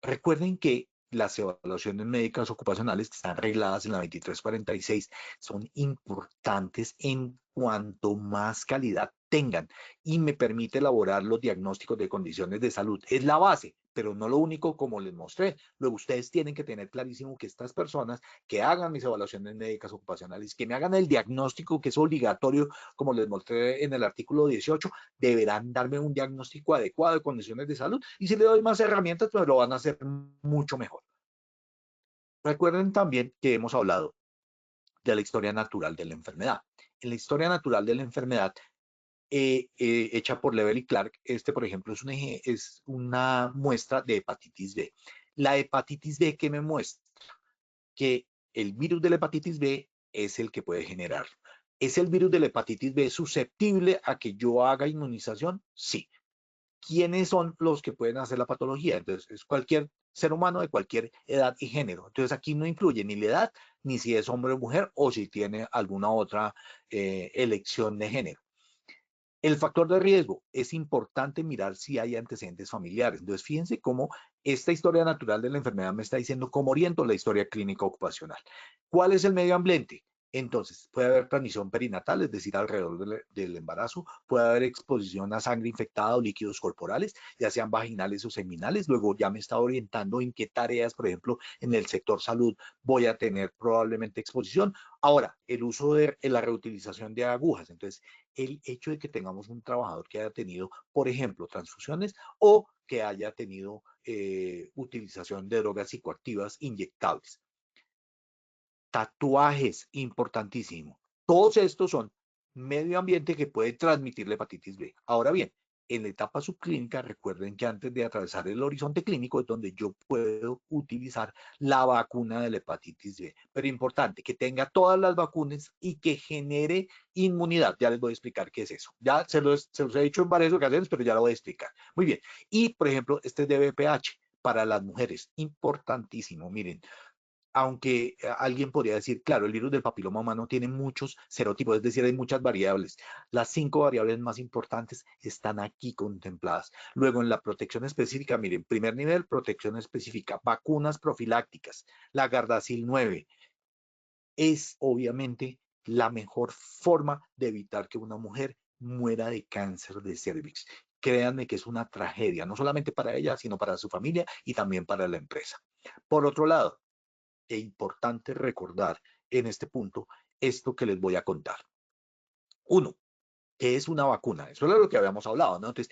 Recuerden que las evaluaciones médicas ocupacionales que están regladas en la 2346 son importantes en cuanto más calidad tengan y me permite elaborar los diagnósticos de condiciones de salud. Es la base, pero no lo único como les mostré. Luego ustedes tienen que tener clarísimo que estas personas que hagan mis evaluaciones médicas ocupacionales, que me hagan el diagnóstico que es obligatorio, como les mostré en el artículo 18, deberán darme un diagnóstico adecuado de condiciones de salud y si le doy más herramientas, pues lo van a hacer mucho mejor. Recuerden también que hemos hablado de la historia natural de la enfermedad. En la historia natural de la enfermedad, hecha por Level y Clark, por ejemplo, es una muestra de hepatitis B. La hepatitis B, ¿qué me muestra? Que el virus de la hepatitis B es el que puede generar. ¿Es el virus de la hepatitis B susceptible a que yo haga inmunización? Sí. ¿Quiénes son los que pueden hacer la patología? Entonces, es cualquier ser humano de cualquier edad y género. Entonces, aquí no incluye ni la edad, ni si es hombre o mujer, o si tiene alguna otra elección de género. El factor de riesgo, es importante mirar si hay antecedentes familiares. Entonces, fíjense cómo esta historia natural de la enfermedad me está diciendo cómo oriento la historia clínica ocupacional. ¿Cuál es el medio ambiente? Entonces, puede haber transmisión perinatal, es decir, alrededor del embarazo, puede haber exposición a sangre infectada o líquidos corporales, ya sean vaginales o seminales. Luego ya me está orientando en qué tareas, por ejemplo, en el sector salud voy a tener probablemente exposición. Ahora, el uso de la reutilización de agujas. Entonces, el hecho de que tengamos un trabajador que haya tenido, por ejemplo, transfusiones o que haya tenido utilización de drogas psicoactivas inyectables. Tatuajes, importantísimo. Todos estos son medio ambiente que puede transmitir la hepatitis B. Ahora bien, en la etapa subclínica, recuerden que antes de atravesar el horizonte clínico es donde yo puedo utilizar la vacuna de la hepatitis B. Pero importante, que tenga todas las vacunas y que genere inmunidad. Ya les voy a explicar qué es eso. Ya se los he dicho en varias ocasiones, pero ya lo voy a explicar. Muy bien. Y, por ejemplo, este es de BPH para las mujeres. Importantísimo. Miren, aunque alguien podría decir, claro, el virus del papiloma humano tiene muchos serotipos, es decir, hay muchas variables. Las 5 variables más importantes están aquí contempladas. Luego, en la protección específica, miren, primer nivel, protección específica, vacunas profilácticas, la Gardasil 9 es obviamente la mejor forma de evitar que una mujer muera de cáncer de cervix. Créanme que es una tragedia, no solamente para ella, sino para su familia y también para la empresa. Por otro lado, e importante recordar en este punto esto que les voy a contar. Uno, ¿qué es una vacuna? Eso es lo que habíamos hablado, ¿no? Entonces,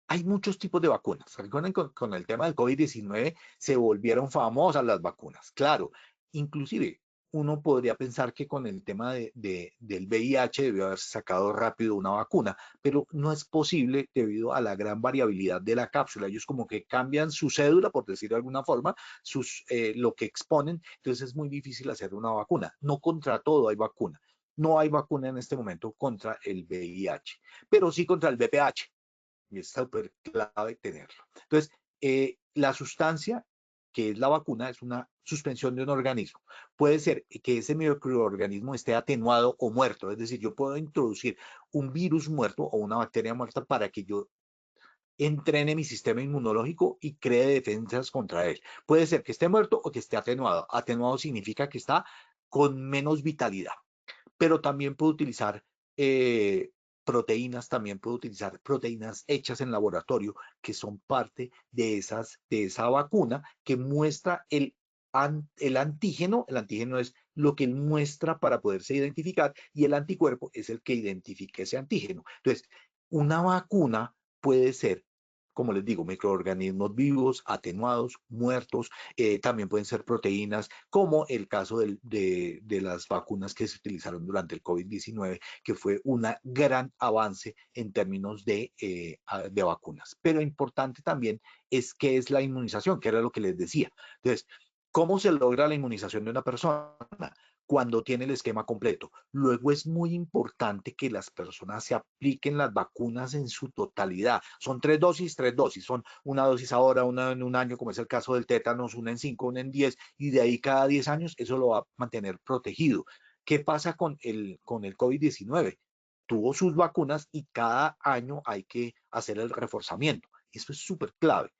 hay muchos tipos de vacunas. Recuerden, con el tema del COVID-19 se volvieron famosas las vacunas. Claro, inclusive uno podría pensar que con el tema del VIH debió haberse sacado rápido una vacuna, pero no es posible debido a la gran variabilidad de la cápsula. Ellos como que cambian su cédula, por decirlo de alguna forma, lo que exponen, entonces es muy difícil hacer una vacuna. No contra todo hay vacuna. No hay vacuna en este momento contra el VIH, pero sí contra el VPH y es súper clave tenerlo. Entonces, la sustancia que es la vacuna es una suspensión de un organismo. Puede ser que ese microorganismo esté atenuado o muerto, es decir, yo puedo introducir un virus muerto o una bacteria muerta para que yo entrene mi sistema inmunológico y cree defensas contra él. Puede ser que esté muerto o que esté atenuado. Atenuado significa que está con menos vitalidad, pero también puedo utilizar proteínas, también puedo utilizar proteínas hechas en laboratorio que son parte de esa vacuna que muestra el antígeno. El antígeno es lo que él muestra para poderse identificar y el anticuerpo es el que identifica ese antígeno. Entonces, una vacuna puede ser, como les digo, microorganismos vivos, atenuados, muertos, también pueden ser proteínas, como el caso de las vacunas que se utilizaron durante el COVID-19, que fue un gran avance en términos de vacunas. Pero importante también es qué es la inmunización, que era lo que les decía. Entonces, ¿cómo se logra la inmunización de una persona? Cuando tiene el esquema completo. Luego es muy importante que las personas se apliquen las vacunas en su totalidad. Son 3 dosis. Son una dosis ahora, una en un año, como es el caso del tétanos, una en 5, una en 10, y de ahí cada 10 años eso lo va a mantener protegido. ¿Qué pasa con el COVID-19? Tuvo sus vacunas y cada año hay que hacer el reforzamiento. Eso es súper clave.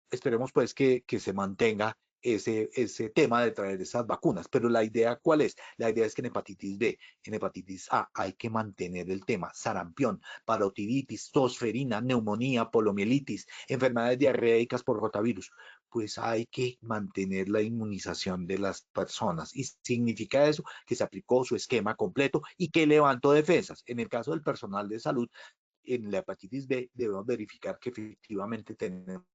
Esperemos pues que se mantenga ese tema de traer esas vacunas. Pero la idea, ¿cuál es? La idea es que en hepatitis B, en hepatitis A, hay que mantener el tema sarampión, parotiditis, tosferina, neumonía, poliomielitis, enfermedades diarreicas por rotavirus. Pues hay que mantener la inmunización de las personas. Y significa eso que se aplicó su esquema completo y que levantó defensas. En el caso del personal de salud, en la hepatitis B debemos verificar que efectivamente tenemos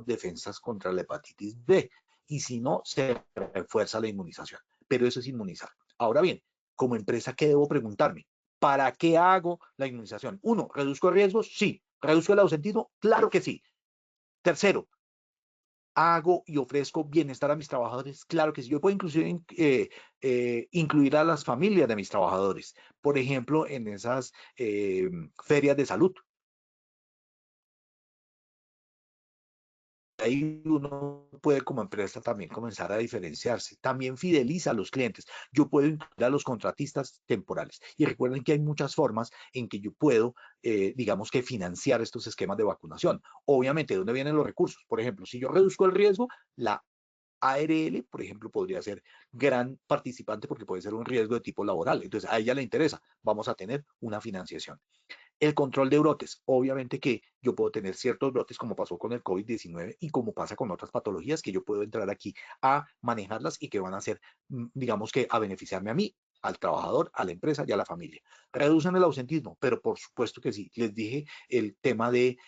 defensas contra la hepatitis B y si no, se refuerza la inmunización. Pero eso es inmunizar. Ahora bien, como empresa, ¿qué debo preguntarme? ¿Para qué hago la inmunización? Uno, ¿reduzco riesgos? Sí. ¿Reduzco el ausentismo? Claro que sí. Tercero, ¿hago y ofrezco bienestar a mis trabajadores? Claro que sí. Yo puedo inclusive incluir a las familias de mis trabajadores, por ejemplo, en esas ferias de salud. Ahí uno puede como empresa también comenzar a diferenciarse. También fideliza a los clientes. Yo puedo incluir a los contratistas temporales. Y recuerden que hay muchas formas en que yo puedo, digamos que financiar estos esquemas de vacunación. Obviamente, ¿de dónde vienen los recursos? Por ejemplo, si yo reduzco el riesgo, la ARL, por ejemplo, podría ser gran participante porque puede ser un riesgo de tipo laboral. Entonces, a ella le interesa. Vamos a tener una financiación. El control de brotes, obviamente que yo puedo tener ciertos brotes como pasó con el COVID-19 y como pasa con otras patologías que yo puedo entrar aquí a manejarlas y que van a ser, digamos que a beneficiarme a mí, al trabajador, a la empresa y a la familia. Reducen el ausentismo, pero por supuesto que sí. Les dije el tema del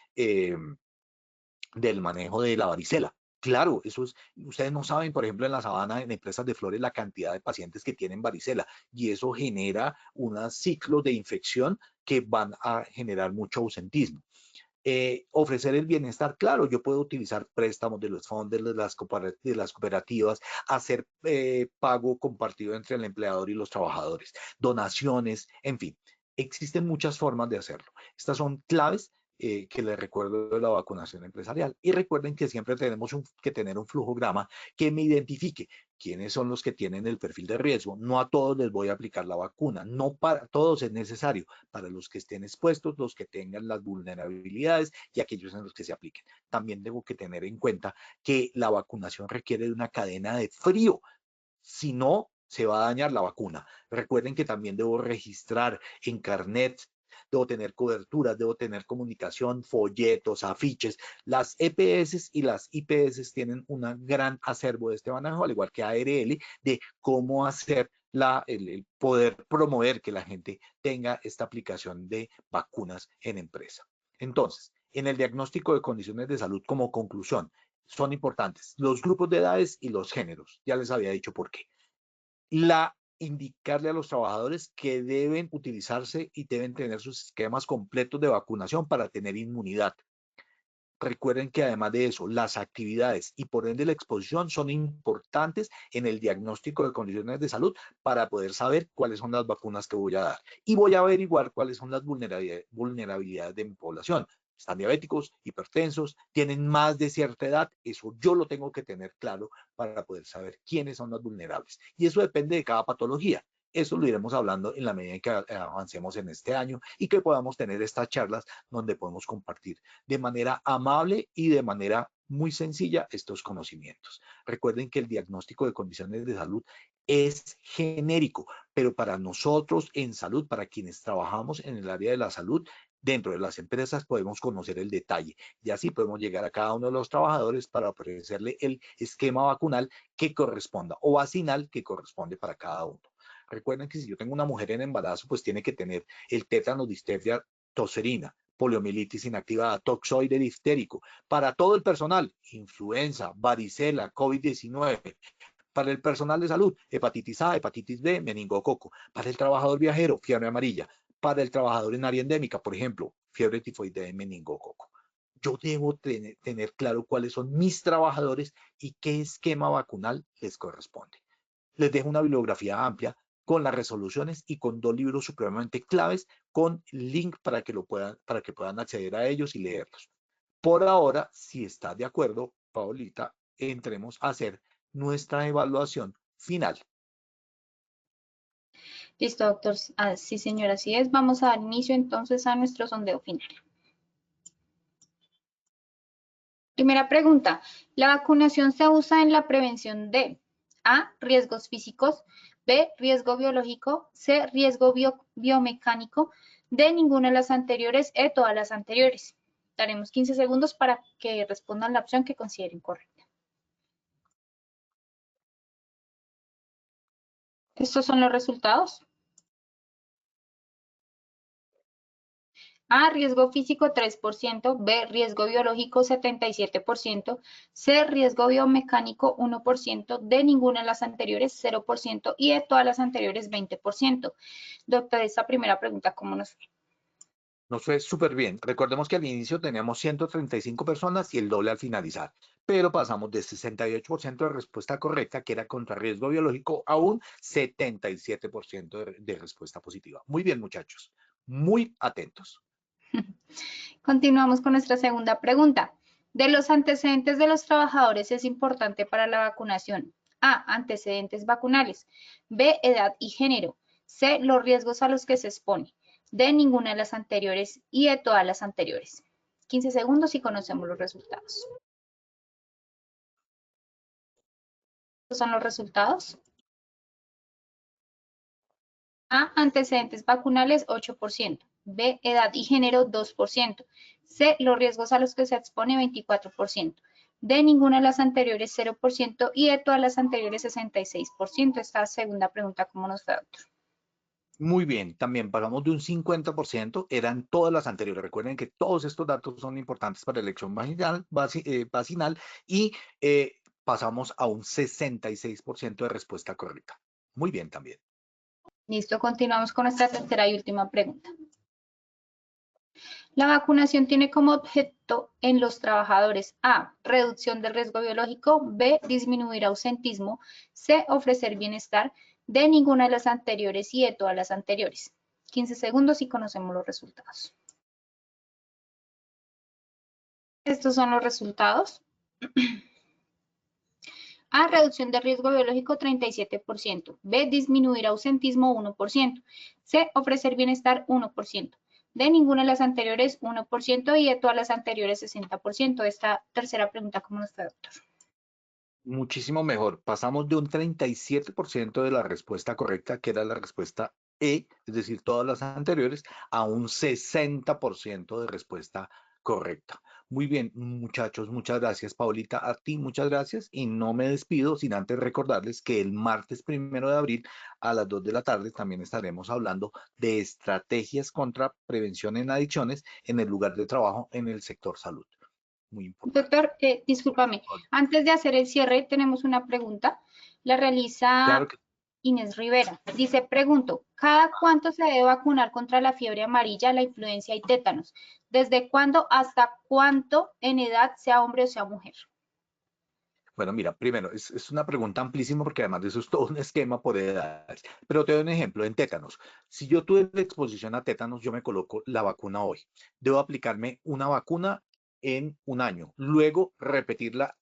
manejo de la varicela. Claro, eso es, ustedes no saben, por ejemplo, en la sabana, en empresas de flores, la cantidad de pacientes que tienen varicela y eso genera unos ciclos de infección que van a generar mucho ausentismo. Ofrecer el bienestar, claro, yo puedo utilizar préstamos de los fondos, de las cooperativas, hacer pago compartido entre el empleador y los trabajadores, donaciones, en fin, existen muchas formas de hacerlo. Estas son claves que les recuerdo de la vacunación empresarial. Y recuerden que siempre tenemos que tener un flujograma que me identifique quiénes son los que tienen el perfil de riesgo. No a todos les voy a aplicar la vacuna, no para todos es necesario, para los que estén expuestos, los que tengan las vulnerabilidades y aquellos en los que se apliquen. También tengo que tener en cuenta que la vacunación requiere de una cadena de frío, si no, se va a dañar la vacuna. Recuerden que también debo registrar en carnet, debo tener coberturas, debo tener comunicación, folletos, afiches. Las EPS y las IPS tienen un gran acervo de este manejo, al igual que ARL, de cómo hacer el poder promover que la gente tenga esta aplicación de vacunas en empresa. Entonces, en el diagnóstico de condiciones de salud como conclusión, son importantes los grupos de edades y los géneros. Ya les había dicho por qué. Indicarle a los trabajadores que deben utilizarse y deben tener sus esquemas completos de vacunación para tener inmunidad. Recuerden que además de eso, las actividades y por ende la exposición son importantes en el diagnóstico de condiciones de salud para poder saber cuáles son las vacunas que voy a dar. Y voy a averiguar cuáles son las vulnerabilidades de mi población. Están diabéticos, hipertensos, tienen más de cierta edad. Eso yo lo tengo que tener claro para poder saber quiénes son los vulnerables. Y eso depende de cada patología. Eso lo iremos hablando en la medida en que avancemos en este año y que podamos tener estas charlas donde podemos compartir de manera amable y de manera muy sencilla estos conocimientos. Recuerden que el diagnóstico de condiciones de salud es genérico, pero para nosotros en salud, para quienes trabajamos en el área de la salud, dentro de las empresas podemos conocer el detalle y así podemos llegar a cada uno de los trabajadores para ofrecerle el esquema vacunal que corresponda o vacinal que corresponde para cada uno. Recuerden que si yo tengo una mujer en embarazo, pues tiene que tener el tétano, difteria, tosferina, poliomielitis inactivada, toxoide diftérico, para todo el personal, influenza, varicela, COVID-19, para el personal de salud, hepatitis A, hepatitis B, meningococo, para el trabajador viajero, fiebre amarilla, para el trabajador en área endémica, por ejemplo, fiebre tifoidea y meningococo. Yo debo tener claro cuáles son mis trabajadores y qué esquema vacunal les corresponde. Les dejo una bibliografía amplia con las resoluciones y con 2 libros supremamente claves con link para que puedan acceder a ellos y leerlos. Por ahora, si estás de acuerdo, Paulita, entremos a hacer nuestra evaluación final. Listo, doctor. Sí, señora, así es. Vamos a dar inicio entonces a nuestro sondeo final. Primera pregunta. ¿La vacunación se usa en la prevención de A, riesgos físicos, B, riesgo biológico, C, riesgo biomecánico, D, ninguna de las anteriores, E, todas las anteriores? Daremos 15 segundos para que respondan la opción que consideren correcta. Estos son los resultados. A, riesgo físico 3%, B, riesgo biológico 77%, C, riesgo biomecánico 1%, D, ninguna de las anteriores 0% y E, todas las anteriores 20%. Doctor, esta primera pregunta, ¿cómo nos fue? Nos fue súper bien. Recordemos que al inicio teníamos 135 personas y el doble al finalizar, pero pasamos de 68% de respuesta correcta, que era contra riesgo biológico, a un 77% de respuesta positiva. Muy bien, muchachos. Muy atentos. Continuamos con nuestra segunda pregunta. De los antecedentes de los trabajadores es importante para la vacunación. A, antecedentes vacunales. B, edad y género. C, los riesgos a los que se expone. D, ninguna de las anteriores y E, todas las anteriores. 15 segundos y conocemos los resultados. Estos son los resultados. A, antecedentes vacunales 8%. B, edad y género 2%. C, los riesgos a los que se expone 24%. D, ninguna de las anteriores 0% y de todas las anteriores 66%. Esta segunda pregunta, ¿cómo nos fue, doctor? Muy bien, también pasamos de un 50%, eran todas las anteriores. Recuerden que todos estos datos son importantes para la elección vacinal y pasamos a un 66% de respuesta correcta. Muy bien también. Listo, continuamos con nuestra tercera y última pregunta. La vacunación tiene como objeto en los trabajadores A, reducción del riesgo biológico, B, disminuir ausentismo, C, ofrecer bienestar, D, ninguna de las anteriores y E, todas las anteriores. 15 segundos y conocemos los resultados. Estos son los resultados. A, reducción de riesgo biológico 37%. B, disminuir ausentismo 1%. C, ofrecer bienestar 1%. De ninguna de las anteriores 1% y de todas las anteriores 60%. Esta tercera pregunta, ¿cómo nos fue, doctor? Muchísimo mejor. Pasamos de un 37% de la respuesta correcta, que era la respuesta E, es decir, todas las anteriores, a un 60% de respuesta correcta. Muy bien, muchachos, muchas gracias, Paulita. A ti, muchas gracias. Y no me despido sin antes recordarles que el martes 1 de abril a las 2 de la tarde también estaremos hablando de estrategias contra prevención en adicciones en el lugar de trabajo en el sector salud. Muy importante. Doctor, discúlpame, antes de hacer el cierre tenemos una pregunta. La Claro realiza que Inés Rivera. Dice, pregunto, ¿cada cuánto se debe vacunar contra la fiebre amarilla, la influenza y tétanos? ¿Desde cuándo hasta cuánto en edad, sea hombre o sea mujer? Bueno, mira, primero, es una pregunta amplísima porque además de eso es todo un esquema por edades. Pero te doy un ejemplo, en tétanos. Si yo tuve la exposición a tétanos, yo me coloco la vacuna hoy. Debo aplicarme una vacuna en un año, luego repetirla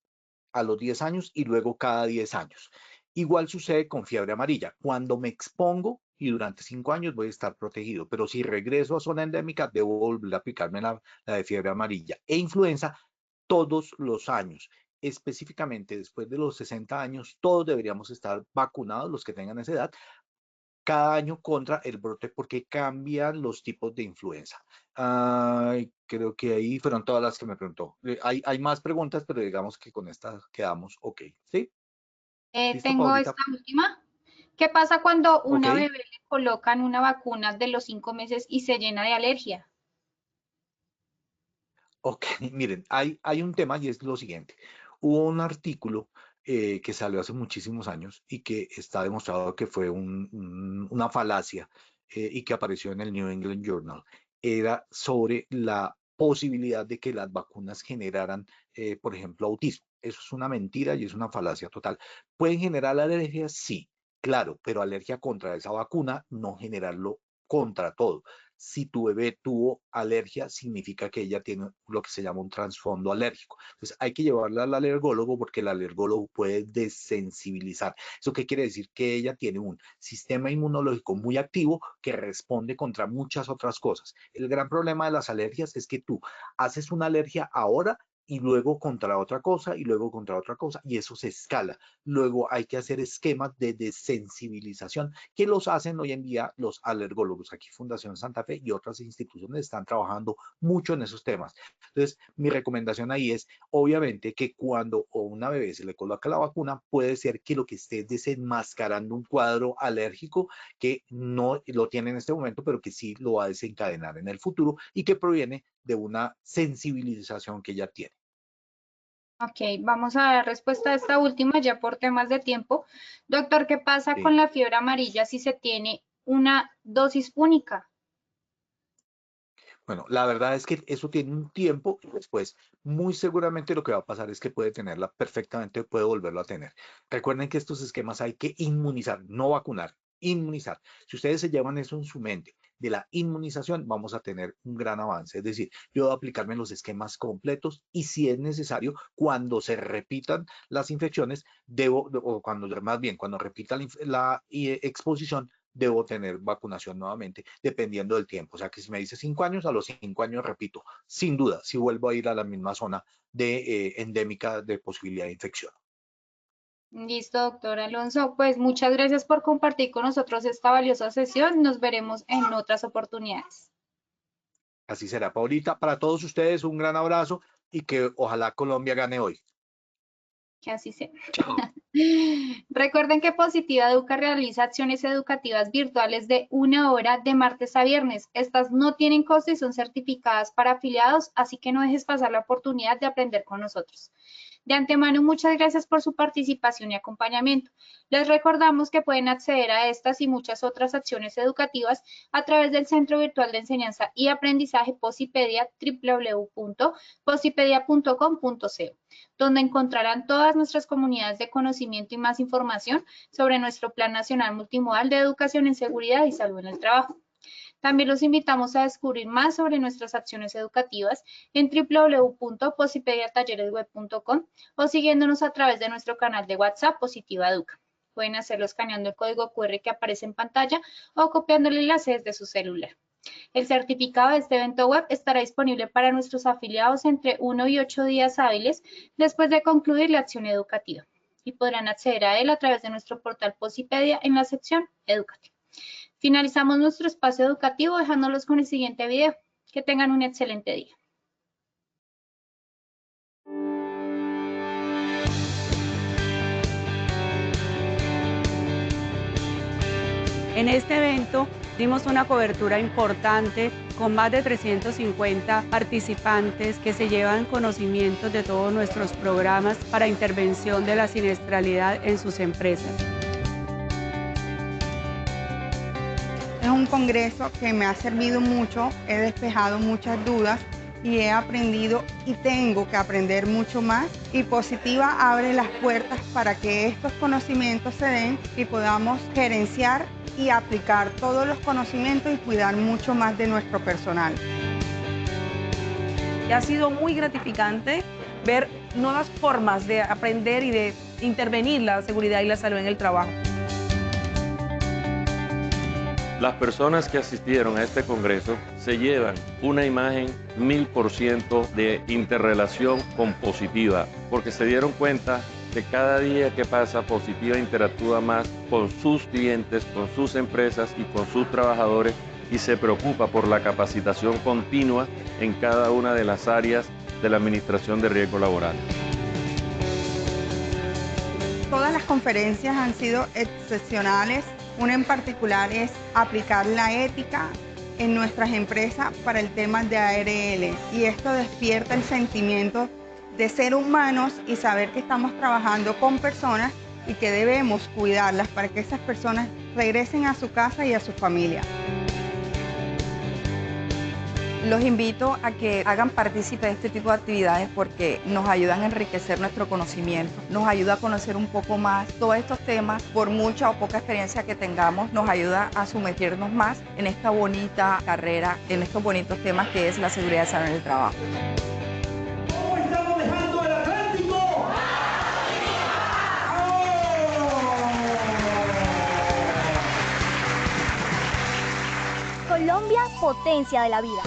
a los 10 años y luego cada 10 años. Igual sucede con fiebre amarilla. Cuando me expongo y durante 5 años voy a estar protegido, pero si regreso a zona endémica, debo volver a aplicarme la de fiebre amarilla e influenza todos los años. Específicamente después de los 60 años, todos deberíamos estar vacunados, los que tengan esa edad, cada año contra el brote porque cambian los tipos de influenza. Ay, creo que ahí fueron todas las que me preguntó. Hay más preguntas, pero digamos que con estas quedamos ok. ¿Sí? ¿Listo, Tengo Paulita? esta última. ¿Qué pasa cuando Ok. una bebé le colocan una vacuna de los 5 meses y se llena de alergia? Ok, miren, hay un tema y es lo siguiente. Hubo un artículo que salió hace muchísimos años y que está demostrado que fue una falacia y que apareció en el New England Journal. Era sobre la posibilidad de que las vacunas generaran, por ejemplo, autismo. Eso es una mentira y es una falacia total. ¿Pueden generar alergia? Sí, claro, pero alergia contra esa vacuna, no generarlo contra todo. Si tu bebé tuvo alergia, significa que ella tiene lo que se llama un trasfondo alérgico. Entonces hay que llevarla al alergólogo porque el alergólogo puede desensibilizar. ¿Eso qué quiere decir? Que ella tiene un sistema inmunológico muy activo que responde contra muchas otras cosas. El gran problema de las alergias es que tú haces una alergia ahora y luego contra otra cosa y luego contra otra cosa y eso se escala. Luego hay que hacer esquemas de desensibilización que los hacen hoy en día los alergólogos. Aquí Fundación Santa Fe y otras instituciones están trabajando mucho en esos temas. Entonces, mi recomendación ahí es, obviamente, que cuando a una bebé se le coloca la vacuna, puede ser que lo que esté desenmascarando un cuadro alérgico que no lo tiene en este momento, pero que sí lo va a desencadenar en el futuro y que proviene de una sensibilización que ya tiene. Ok, vamos a dar respuesta a esta última ya por temas de tiempo. Doctor, ¿qué pasa con Sí. la fiebre amarilla si se tiene una dosis única? Bueno, la verdad es que eso tiene un tiempo y después muy seguramente lo que va a pasar es que puede tenerla perfectamente, puede volverlo a tener. Recuerden que estos esquemas hay que inmunizar, no vacunar, inmunizar. Si ustedes se llevan eso en su mente de la inmunización, vamos a tener un gran avance. Es decir, yo debo aplicarme los esquemas completos y si es necesario, cuando se repitan las infecciones, o cuando más bien, cuando repita la exposición, debo tener vacunación nuevamente, dependiendo del tiempo. O sea que si me dice 5 años, a los 5 años repito, sin duda, si vuelvo a ir a la misma zona de endémica de posibilidad de infección. Listo, doctor Alonso. Pues muchas gracias por compartir con nosotros esta valiosa sesión. Nos veremos en otras oportunidades. Así será, Paulita. Para todos ustedes, un gran abrazo y que ojalá Colombia gane hoy. Que así sea. Chao. Recuerden que Positiva Educa realiza acciones educativas virtuales de 1 hora de martes a viernes. Estas no tienen costo y son certificadas para afiliados, así que no dejes pasar la oportunidad de aprender con nosotros. De antemano, muchas gracias por su participación y acompañamiento. Les recordamos que pueden acceder a estas y muchas otras acciones educativas a través del Centro Virtual de Enseñanza y Aprendizaje Posipedia, www.posipedia.com.co, donde encontrarán todas nuestras comunidades de conocimiento y más información sobre nuestro Plan Nacional Multimodal de Educación en Seguridad y Salud en el Trabajo. También los invitamos a descubrir más sobre nuestras acciones educativas en www.posipediatalleresweb.com o siguiéndonos a través de nuestro canal de WhatsApp Positiva Educa. Pueden hacerlo escaneando el código QR que aparece en pantalla o copiando el enlace desde su celular. El certificado de este evento web estará disponible para nuestros afiliados entre 1 y 8 días hábiles después de concluir la acción educativa y podrán acceder a él a través de nuestro portal Posipedia en la sección Educativa. Finalizamos nuestro espacio educativo dejándolos con el siguiente video. Que tengan un excelente día. En este evento dimos una cobertura importante con más de 350 participantes que se llevan conocimientos de todos nuestros programas para intervención de la siniestralidad en sus empresas. Es un congreso que me ha servido mucho, he despejado muchas dudas y he aprendido y tengo que aprender mucho más. Y Positiva abre las puertas para que estos conocimientos se den y podamos gerenciar y aplicar todos los conocimientos y cuidar mucho más de nuestro personal. Y ha sido muy gratificante ver nuevas formas de aprender y de intervenir la seguridad y la salud en el trabajo. Las personas que asistieron a este congreso se llevan una imagen 1000% de interrelación con Positiva, porque se dieron cuenta que cada día que pasa Positiva interactúa más con sus clientes, con sus empresas y con sus trabajadores y se preocupa por la capacitación continua en cada una de las áreas de la administración de riesgo laboral. Todas las conferencias han sido excepcionales. Una en particular es aplicar la ética en nuestras empresas para el tema de ARL y esto despierta el sentimiento de ser humanos y saber que estamos trabajando con personas y que debemos cuidarlas para que esas personas regresen a su casa y a su familia. Los invito a que hagan partícipe de este tipo de actividades porque nos ayudan a enriquecer nuestro conocimiento, nos ayuda a conocer un poco más todos estos temas, por mucha o poca experiencia que tengamos, nos ayuda a sumergirnos más en esta bonita carrera, en estos bonitos temas que es la seguridad y salud en el trabajo. ¿Cómo estamos dejando el Atlántico? Colombia, potencia de la vida.